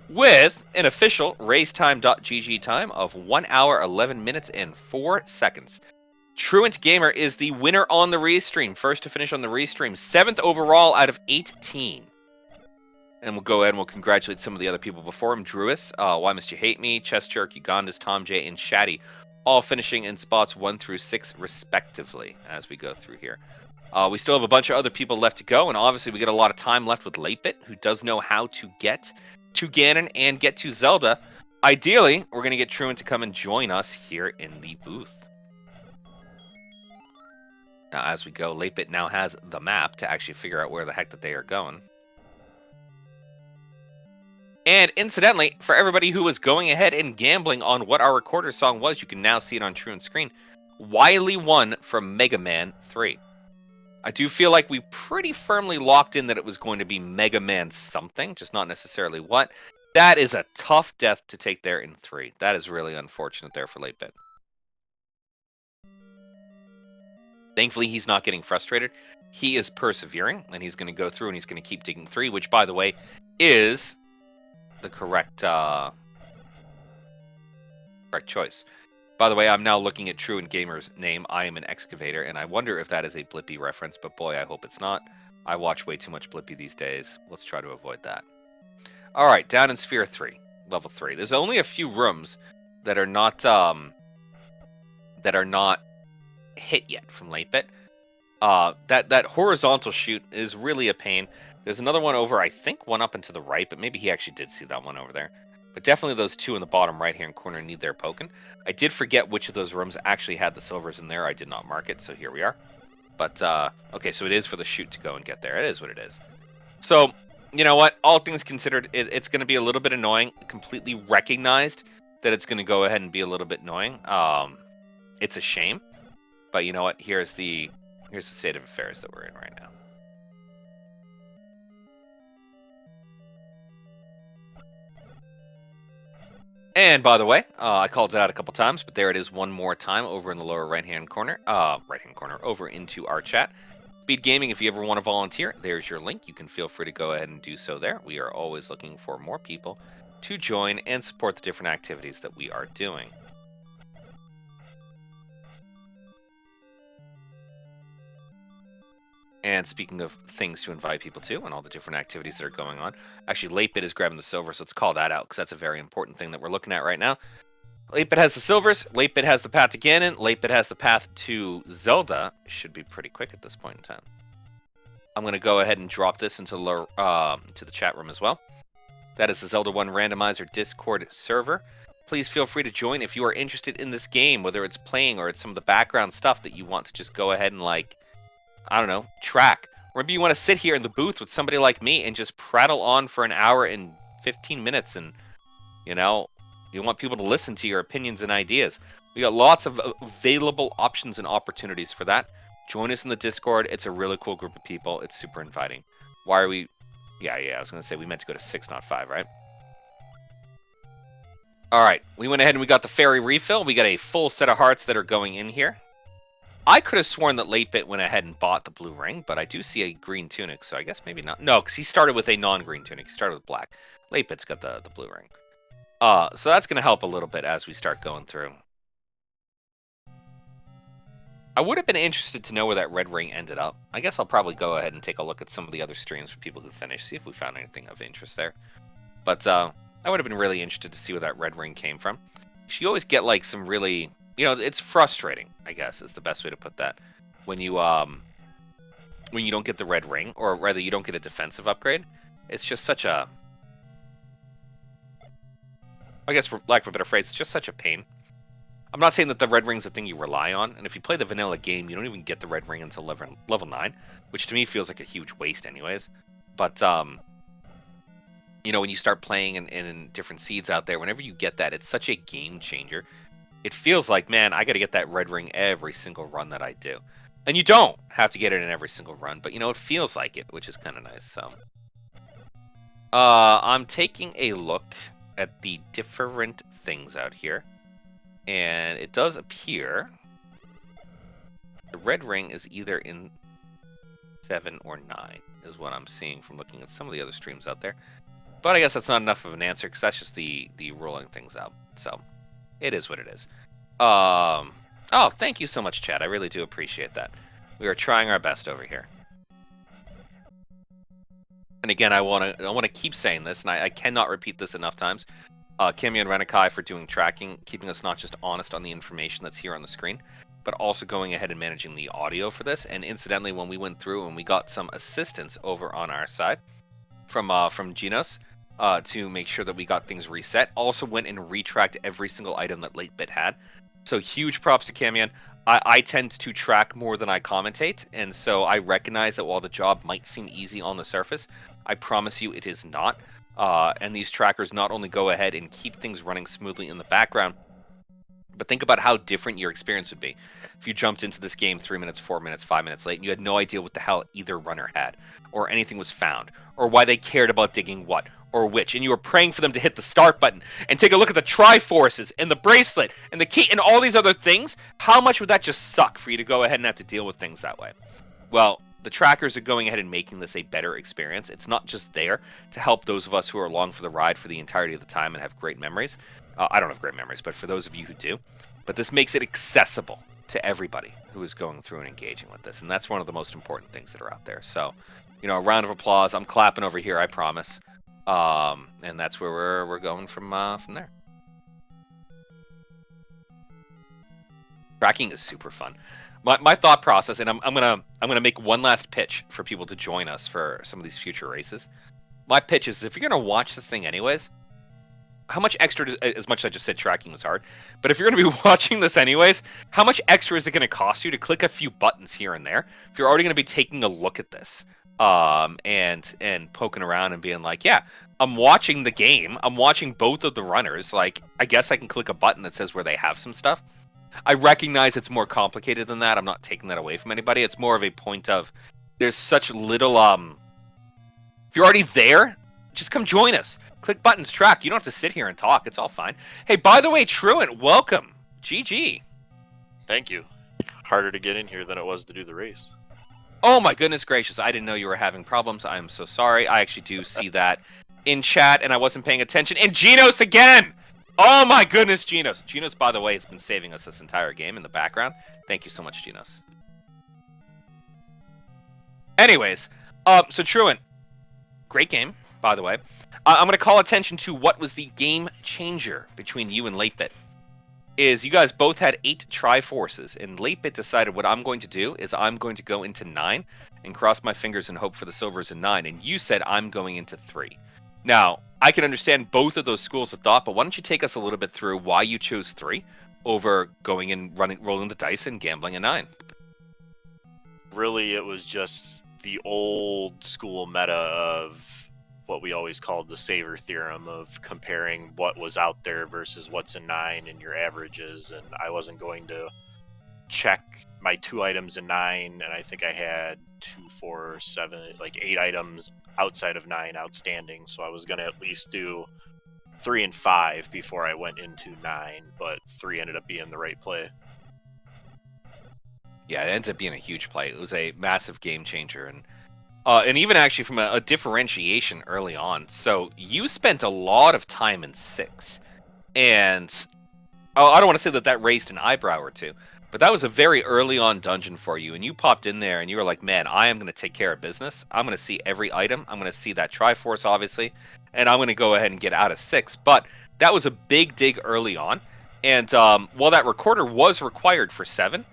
with an official racetime.gg time of 1 hour, 11 minutes, and 4 seconds. Truant Gamer is the winner on the restream. First to finish on the restream. 7th overall out of 18. And we'll go ahead and we'll congratulate some of the other people before him. Druis, Why Must You Hate Me, Chess Jerk, Ugandas, Tom J, and Shaddy. All finishing in spots 1 through 6 respectively as we go through here. We still have a bunch of other people left to go. And obviously we get a lot of time left with 8-bit, who does know how to get to Ganon and get to Zelda. Ideally, we're going to get Truant to come and join us here in the booth. Now, as we go, 8-bit now has the map to actually figure out where the heck that they are going. And incidentally, for everybody who was going ahead and gambling on what our recorder song was, you can now see it on Truant's screen. Wily 1 from Mega Man 3. I do feel like we pretty firmly locked in that it was going to be Mega Man something, just not necessarily what. That is a tough death to take there in 3. That is really unfortunate there for 8-bit. Thankfully, he's not getting frustrated. He is persevering, and he's going to go through and he's going to keep digging 3, which, by the way, is the correct choice. By the way, I'm now looking at Truant Gamer's name. I am an Excavator, and I wonder if that is a Blippi reference, but boy, I hope it's not. I watch way too much Blippi these days. Let's try to avoid that. All right, down in Sphere 3, level 3. There's only a few rooms that are not hit yet from 8-bit. That horizontal shoot is really a pain. There's another one over, I think, one up and to the right, but maybe he actually did see that one over there. But definitely those 2 in the bottom right-hand corner need their poking. I did forget which of those rooms actually had the silvers in there. I did not mark it, so here we are. But, okay, so it is for the shoot to go and get there. It is what it is. So, you know what? All things considered, it's going to be a little bit annoying. Completely recognized that it's going to go ahead and be a little bit annoying. It's a shame. But you know what? Here's the state of affairs that we're in right now. And by the way, I called it out a couple times, but there it is one more time over in the lower right-hand corner, over into our chat. Speed Gaming, if you ever want to volunteer, there's your link. You can feel free to go ahead and do so there. We are always looking for more people to join and support the different activities that we are doing. And speaking of things to invite people to and all the different activities that are going on, actually 8-bit is grabbing the silver, so let's call that out because that's a very important thing that we're looking at right now. Late-Bit has the silvers. Late-Bit has the path to Ganon. Late-Bit has the path to Zelda. Should be pretty quick at this point in time. I'm going to go ahead and drop this into the chat room as well. That is the Zelda 1 Randomizer Discord server. Please feel free to join if you are interested in this game, whether it's playing or it's some of the background stuff that you want to just go ahead and, like, I don't know, track. Or maybe you want to sit here in the booth with somebody like me and just prattle on for an hour and 15 minutes and, you know, you want people to listen to your opinions and ideas. We got lots of available options and opportunities for that. Join us in the Discord. It's a really cool group of people. It's super inviting. Why are we... Yeah, I was going to say we meant to go to 6, not 5, right? All right, we went ahead and we got the fairy refill. We got a full set of hearts that are going in here. I could have sworn that Late-Bit went ahead and bought the blue ring, but I do see a green tunic, so I guess maybe not. No, because he started with a non-green tunic. He started with black. Late-Bit's got the blue ring. So that's going to help a little bit as we start going through. I would have been interested to know where that red ring ended up. I guess I'll probably go ahead and take a look at some of the other streams for people who finished, see if we found anything of interest there. But I would have been really interested to see where that red ring came from. You always get like some really, you know, it's frustrating, I guess, is the best way to put that. When you don't get the red ring, or rather you don't get a defensive upgrade. It's just such a, I guess for lack of a better phrase, it's just such a pain. I'm not saying that the red ring's a thing you rely on, and if you play the vanilla game, you don't even get the red ring until level 9, which to me feels like a huge waste anyways. But, you know, when you start playing in different seeds out there, whenever you get that, it's such a game changer. It feels like, man, I got to get that red ring every single run that I do. And you don't have to get it in every single run, but, you know, it feels like it, which is kind of nice. So, I'm taking a look at the different things out here. And it does appear the red ring is either in 7 or 9, is what I'm seeing from looking at some of the other streams out there. But I guess that's not enough of an answer, because that's just the rolling things out. So, it is what it is. Oh, thank you so much, Chad. I really do appreciate that. We are trying our best over here. And again, I want to keep saying this, and I cannot repeat this enough times. Kimmy and Renakai for doing tracking, keeping us not just honest on the information that's here on the screen, but also going ahead and managing the audio for this. And incidentally, when we went through and we got some assistance over on our side from Genos to make sure that we got things reset, also went and retracked every single item that Late-Bit had. So huge props to Camion. I tend to track more than I commentate, and so I recognize that while the job might seem easy on the surface, I promise you it is not. And these trackers not only go ahead and keep things running smoothly in the background, but think about how different your experience would be if you jumped into this game 3 minutes, 4 minutes, 5 minutes late, and you had no idea what the hell either runner had, or anything was found, or why they cared about digging what, or which, and you were praying for them to hit the start button, and take a look at the Triforces, and the bracelet, and the key, and all these other things. How much would that just suck for you to go ahead and have to deal with things that way? Well, the trackers are going ahead and making this a better experience. It's not just there to help those of us who are along for the ride for the entirety of the time and have great memories. I don't have great memories, but for those of you who do. But this makes it accessible to everybody who is going through and engaging with this. And that's one of the most important things that are out there. So, you know, a round of applause. I'm clapping over here, I promise. And that's where we're going from there. Tracking is super fun. My thought process, and I'm gonna make one last pitch for people to join us for some of these future races. My pitch is, if you're gonna watch this thing anyways, how much extra? As much as I just said tracking was hard, but if you're gonna be watching this anyways, how much extra is it gonna cost you to click a few buttons here and there? If you're already gonna be taking a look at this, and poking around and being like, yeah, I'm watching the game. I'm watching both of the runners. Like, I guess I can click a button that says where they have some stuff. I recognize it's more complicated than that. I'm not taking that away from anybody. It's more of a point of, there's such little, if you're already there, just come join us. Click buttons, track. You don't have to sit here and talk. It's all fine. Hey, by the way, Truant, welcome. GG. Thank you. Harder to get in here than it was to do the race. Oh my goodness gracious. I didn't know you were having problems. I am so sorry. I actually do see that in chat, and I wasn't paying attention. And Genos again! Oh my goodness, Genos. Genos, by the way, has been saving us this entire game in the background. Thank you so much, Genos. Anyways, so Truant, great game, by the way. I'm going to call attention to what was the game changer between you and Late-Bit. is you guys both had 8 Triforces, and Late Bit decided what I'm going to do is I'm going to go into 9 and cross my fingers and hope for the silvers in 9, and you said I'm going into 3. Now, I can understand both of those schools of thought, but why don't you take us a little bit through why you chose 3 over going and rolling the dice and gambling a 9? Really, it was just the old school meta of what we always called the saver theorem of comparing what was out there versus what's in 9 and your averages, and I wasn't going to check my 2 items in 9, and I think I had 2, 4, 7, like 8 items outside of 9 outstanding, so I was going to at least do 3 and 5 before I went into 9, but 3 ended up being the right play. Yeah, it ends up being a huge play. It was a massive game changer, and even actually from a differentiation early on. So you spent a lot of time in 6, and I don't want to say that raised an eyebrow or two, but that was a very early on dungeon for you, and you popped in there and you were like, man, I am going to take care of business. I'm going to see every item. I'm going to see that Triforce, obviously, and I'm going to go ahead and get out of 6. But that was a big dig early on, and while that recorder was required for 7,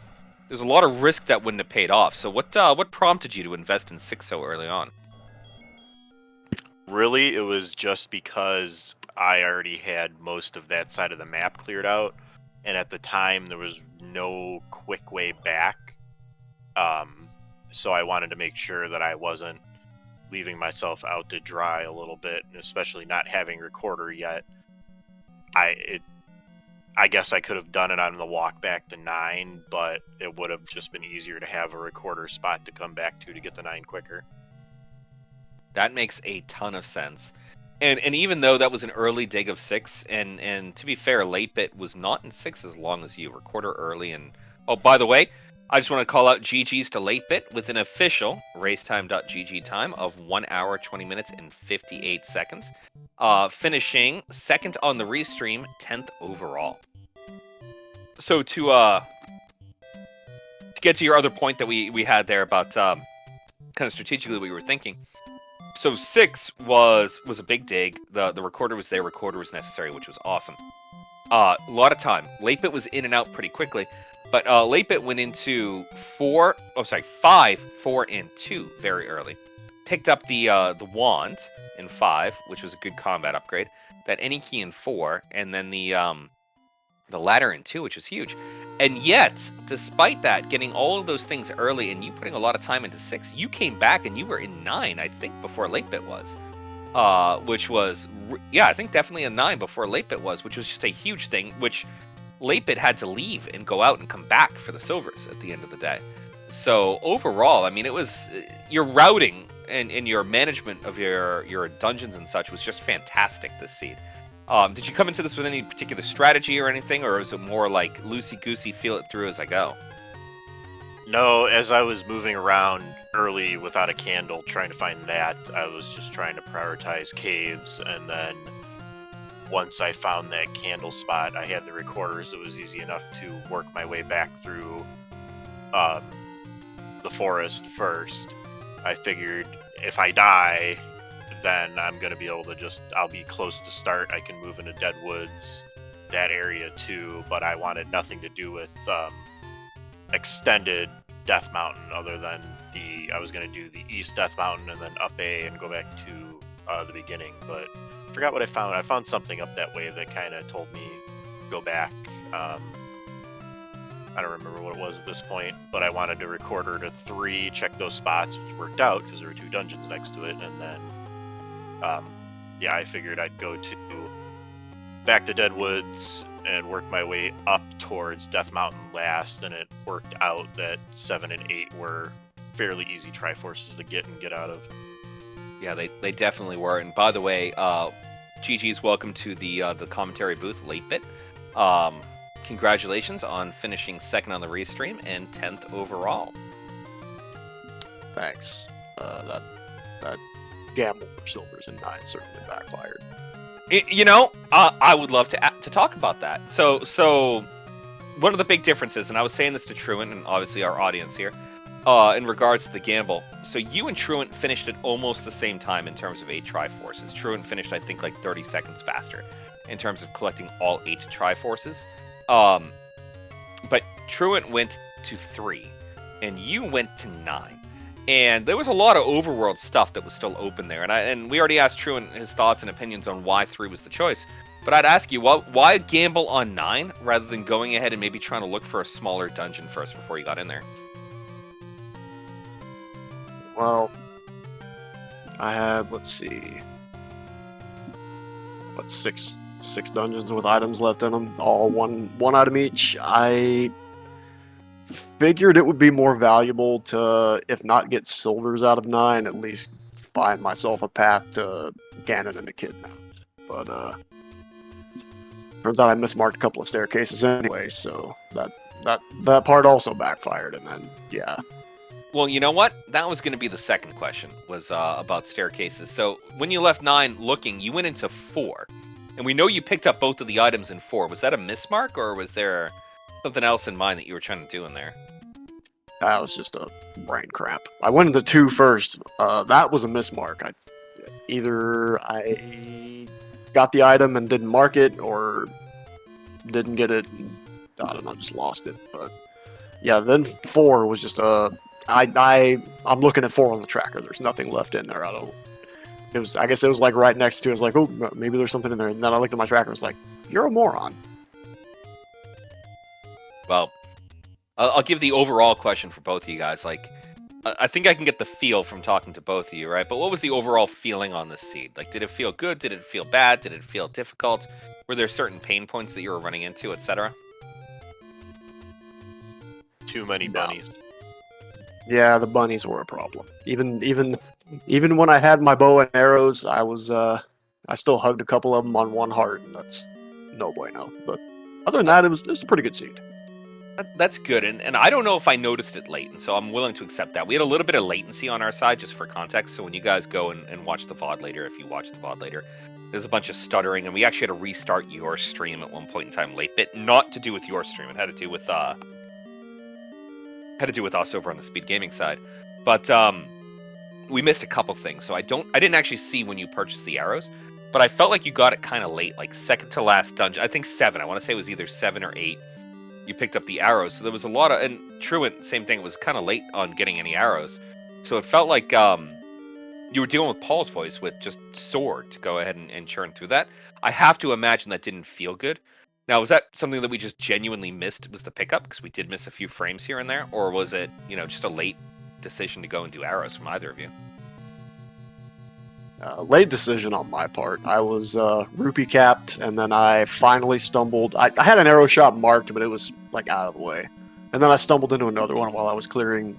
there's a lot of risk that wouldn't have paid off. So what prompted you to invest in 6 so early on? Really, it was just because I already had most of that side of the map cleared out, and at the time there was no quick way back. So I wanted to make sure that I wasn't leaving myself out to dry a little bit, and especially not having recorder yet. I guess I could have done it on the walk back to 9, but it would have just been easier to have a recorder spot to come back to get the 9 quicker. That makes a ton of sense. And even though that was an early dig of 6, and to be fair, Late Bit was not in 6 as long as you. Recorder early, and oh, by the way, I just want to call out GG's to Late Bit with an official racetime.gg time of 1 hour, 20 minutes, and 58 seconds. Finishing second on the restream, 10th overall. So to get to your other point that we had there about kind of strategically what we were thinking. So 6 was a big dig. The recorder was there. Recorder was necessary, which was awesome. A lot of time. Late Bit was in and out pretty quickly, but Late Bit went into 5, 4, and 2 very early. Picked up the wand in 5, which was a good combat upgrade. That any key in 4, and then the ladder in 2, which was huge. And yet, despite that, getting all of those things early and you putting a lot of time into 6, you came back and you were in 9, I think, before Late Bit was. Which was, I think definitely a 9 before Late Bit was, which was just a huge thing, which Late Bit had to leave and go out and come back for the silvers at the end of the day. So overall, I mean, it was, your routing and your management of your dungeons and such was just fantastic this seed. Did you come into this with any particular strategy or anything, or is it more like loosey-goosey, feel it through as I go? No, as I was moving around early without a candle, trying to find that, I was just trying to prioritize caves, and then once I found that candle spot, I had the recorders. It was easy enough to work my way back through the forest first. I figured if I die, then I'm going to be able to I'll be close to start. I can move into Deadwoods, that area too, but I wanted nothing to do with extended Death Mountain other than I was going to do the East Death Mountain and then up A and go back to the beginning, but I forgot what I found. I found something up that way that kind of told me go back. I don't remember what it was at this point, but I wanted to recorder to 3, check those spots, which worked out because there were 2 dungeons next to it, and then I figured I'd go back to Deadwoods and work my way up towards Death Mountain last, and it worked out that 7 and 8 were fairly easy Triforces to get out of. Yeah, they definitely were. And by the way, GG's welcome to the commentary booth, Late Bit. Congratulations on finishing second on the restream and 10th overall. Thanks. That gamble for silvers in 9 certainly backfired. I would love to talk about that. So one of the big differences, and I was saying this to Truant and obviously our audience here, in regards to the gamble. So you and Truant finished at almost the same time in terms of 8 Triforces. Truant finished, I think, like 30 seconds faster in terms of collecting all 8 Triforces. But Truant went to 3, and you went to 9. And there was a lot of overworld stuff that was still open there. And we already asked Truant his thoughts and opinions on why 3 was the choice. But I'd ask you, why gamble on 9 rather than going ahead and maybe trying to look for a smaller dungeon first before you got in there? Well, I had, let's see, six dungeons with items left in them, all one item each. I figured it would be more valuable to, if not get silvers out of 9, at least find myself a path to Ganon and the Kidnapped. But turns out I mismarked a couple of staircases anyway, so that part also backfired. And then yeah. Well, you know what? That was going to be the second question, was about staircases. So when you left 9 looking, you went into 4. And we know you picked up both of the items in 4. Was that a mismark, or was there something else in mind that you were trying to do in there? That was just a brain cramp. I went into 2 first. That was a mismark. Either I got the item and didn't mark it, or didn't get it. I don't know, just lost it. But yeah, then 4 was just I'm looking at 4 on the tracker. There's nothing left in there. I guess it was like right next to it. I was like, oh, maybe there's something in there. And then I looked at my tracker and was like, you're a moron. Well, I'll give the overall question for both of you guys. Like, I think I can get the feel from talking to both of you, right? But what was the overall feeling on this seed? Like, did it feel good? Did it feel bad? Did it feel difficult? Were there certain pain points that you were running into, etc.? Too many bunnies. Yeah, the bunnies were a problem. Even when I had my bow and arrows, I still hugged a couple of them on one heart, and that's no bueno. But other than that, it was a pretty good seed. That's good, and I don't know if I noticed it late, and so I'm willing to accept that. We had a little bit of latency on our side, just for context, so when you guys go and watch the VOD later, if you watch the VOD later, there's a bunch of stuttering, and we actually had to restart your stream at one point in time late bit, not to do with your stream, it had to do with us over on the Speed Gaming side. But we missed a couple things, so I didn't actually see when you purchased the arrows, but I felt like you got it kind of late, like second to last dungeon. I think 7. I want to say it was either 7 or 8. You picked up the arrows, so there was a lot of, and Truant, same thing, was kind of late on getting any arrows, so it felt like you were dealing with Paul's voice with just sword to go ahead and churn through that. I have to imagine that didn't feel good. Now, was that something that we just genuinely missed, was the pickup, because we did miss a few frames here and there, or was it, just a late decision to go and do arrows from either of you? Late decision on my part. I was rupee capped, and then I finally stumbled. I had an arrow shot marked, but it was like out of the way. And then I stumbled into another one while I was clearing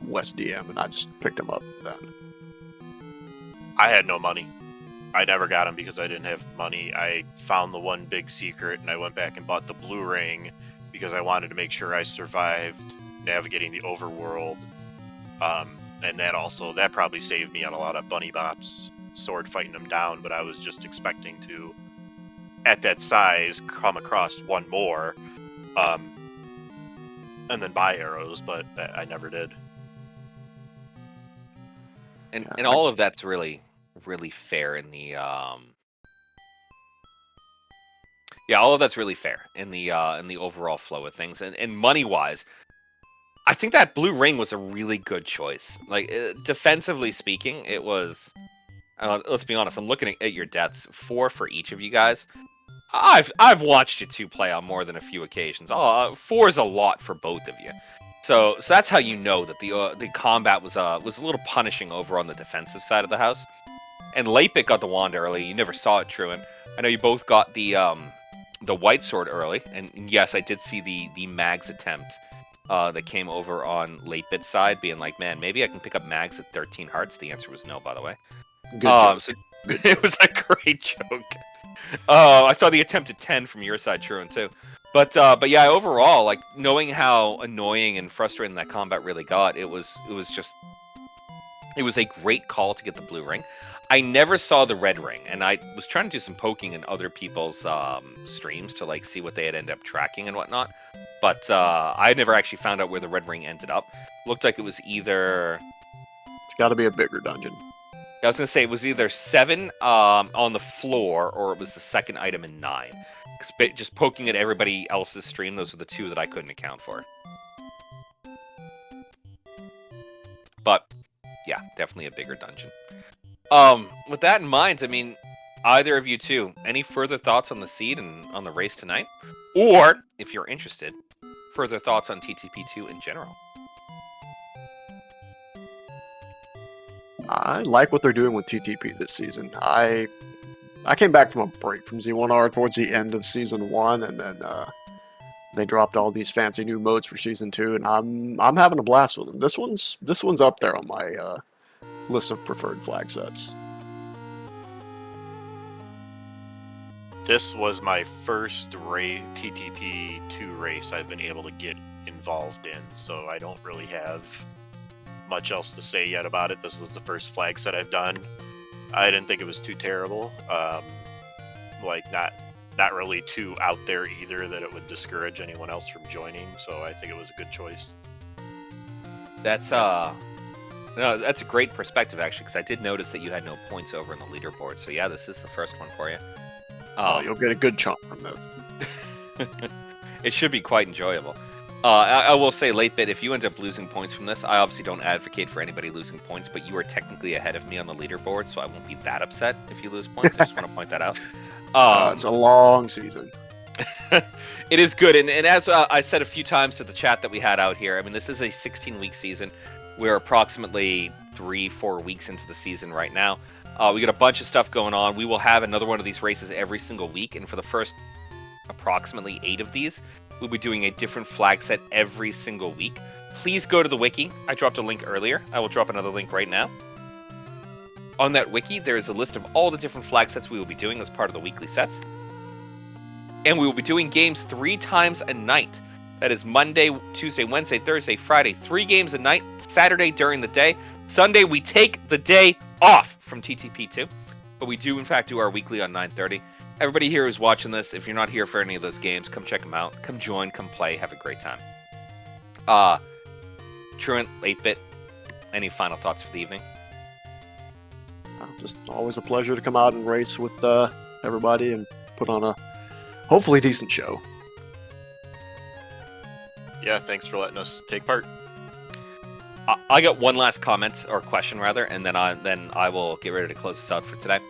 West DM, and I just picked him up then. I had no money. I never got him because I didn't have money. I found the one big secret, and I went back and bought the blue ring because I wanted to make sure I survived navigating the overworld. And that probably saved me on a lot of bunny bops, sword fighting them down, but I was just expecting to, at that size, come across one more, and then buy arrows, but I never did. And all of that's really, really fair in the all of that's really fair in the overall flow of things, and money wise, I think that blue ring was a really good choice. Like, defensively speaking, it was. Let's be honest. I'm looking at your deaths, 4 for each of you guys. I've watched you 2 play on more than a few occasions. 4 is a lot for both of you. So that's how you know that the combat was a little punishing over on the defensive side of the house. And Lapit got the wand early. You never saw it, Truant. I know you both got the white sword early, and yes, I did see the mags attempt. That came over on Lapit's side, being like, man, maybe I can pick up mags at 13 hearts. The answer was no, by the way. Good joke. So it was a great joke. I saw the attempt at 10 from your side, Truant, too. But yeah, overall, like, knowing how annoying and frustrating that combat really got, it was a great call to get the blue ring. I never saw the red ring, and I was trying to do some poking in other people's streams to like see what they had ended up tracking and whatnot. But I never actually found out where the red ring ended up. Looked like it was either. It's got to be a bigger dungeon. I was gonna say it was either 7 on the floor, or it was the second item in 9. Because just poking at everybody else's stream, those are the 2 that I couldn't account for. But yeah, definitely a bigger dungeon. With that in mind, I mean, either of you two, any further thoughts on the seed and on the race tonight? Or, if you're interested, further thoughts on TTP2 in general? I like what they're doing with TTP this season. I came back from a break from Z1R towards the end of season 1, and then they dropped all these fancy new modes for season 2, and I'm having a blast with them. This one's up there on my list of preferred flag sets. This was my first TTP 2 race I've been able to get involved in, so I don't really have much else to say yet about it. This was the first flag set I've done. I didn't think it was too terrible. Like not really too out there either that it would discourage anyone else from joining, so I think it was a good choice. That's no, that's a great perspective actually, because I did notice that you had no points over in the leaderboard. So yeah, this is the first one for you. You'll get a good chunk from this. It should be quite enjoyable. I will say, Late Bit, if you end up losing points from this, I obviously don't advocate for anybody losing points, but you are technically ahead of me on the leaderboard, so I won't be that upset if you lose points. I just want to point that out. It's a long season. It is good, and as I said a few times to the chat that we had out here, I mean, this is a 16-week season. We're approximately 3-4 weeks into the season right now. We got a bunch of stuff going on. We will have another one of these races every single week, and for the first approximately 8 of these, we'll be doing a different flag set every single week. Please go to the wiki. I dropped a link earlier. I will drop another link right now. On that wiki, there is a list of all the different flag sets we will be doing as part of the weekly sets. And we will be doing games 3 times a night. That is Monday, Tuesday, Wednesday, Thursday, Friday. 3 games a night. Saturday during the day. Sunday, we take the day off from TTP2. But we do, in fact, do our weekly on 9:30. Everybody here who's watching this, if you're not here for any of those games, come check them out. Come join, come play, have a great time. Truant, 8-Bit, any final thoughts for the evening? Just always a pleasure to come out and race with everybody and put on a hopefully decent show. Yeah, thanks for letting us take part. I got one last comment, or question rather, and then I will get ready to close this out for today.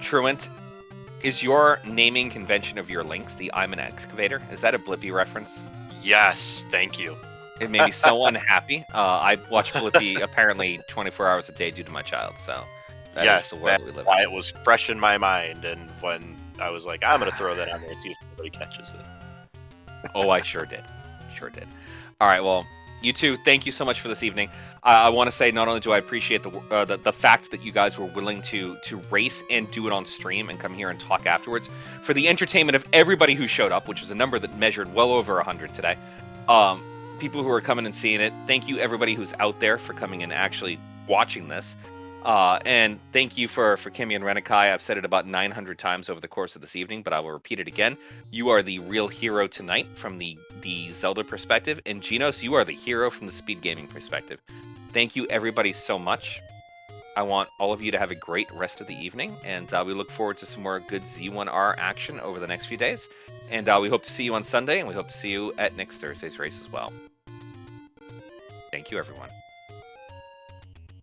Truant, is your naming convention of your links the I'm an Excavator? Is that a Blippi reference? Yes, thank you. It made me so unhappy. I watch Blippi apparently 24 hours a day due to my child, so yes, is the world we live in. Why it was fresh in my mind, and when I was like, I'm going to throw that on there and see if anybody catches it. Oh, I sure did. Sure did. All right, well, you two, thank you so much for this evening. I want to say not only do I appreciate the fact that you guys were willing to race and do it on stream and come here and talk afterwards, for the entertainment of everybody who showed up, which is a number that measured well over 100 today. People who are coming and seeing it, thank you everybody who's out there for coming and actually watching this. And thank you for Kimmy and Renikai. I've said it about 900 times over the course of this evening, but I will repeat it again. You are the real hero tonight from the Zelda perspective, and Genos, you are the hero from the speed gaming perspective. Thank you everybody so much. I want all of you to have a great rest of the evening, and we look forward to some more good Z1R action over the next few days. And we hope to see you on Sunday, and we hope to see you at next Thursday's race as well. Thank you, everyone.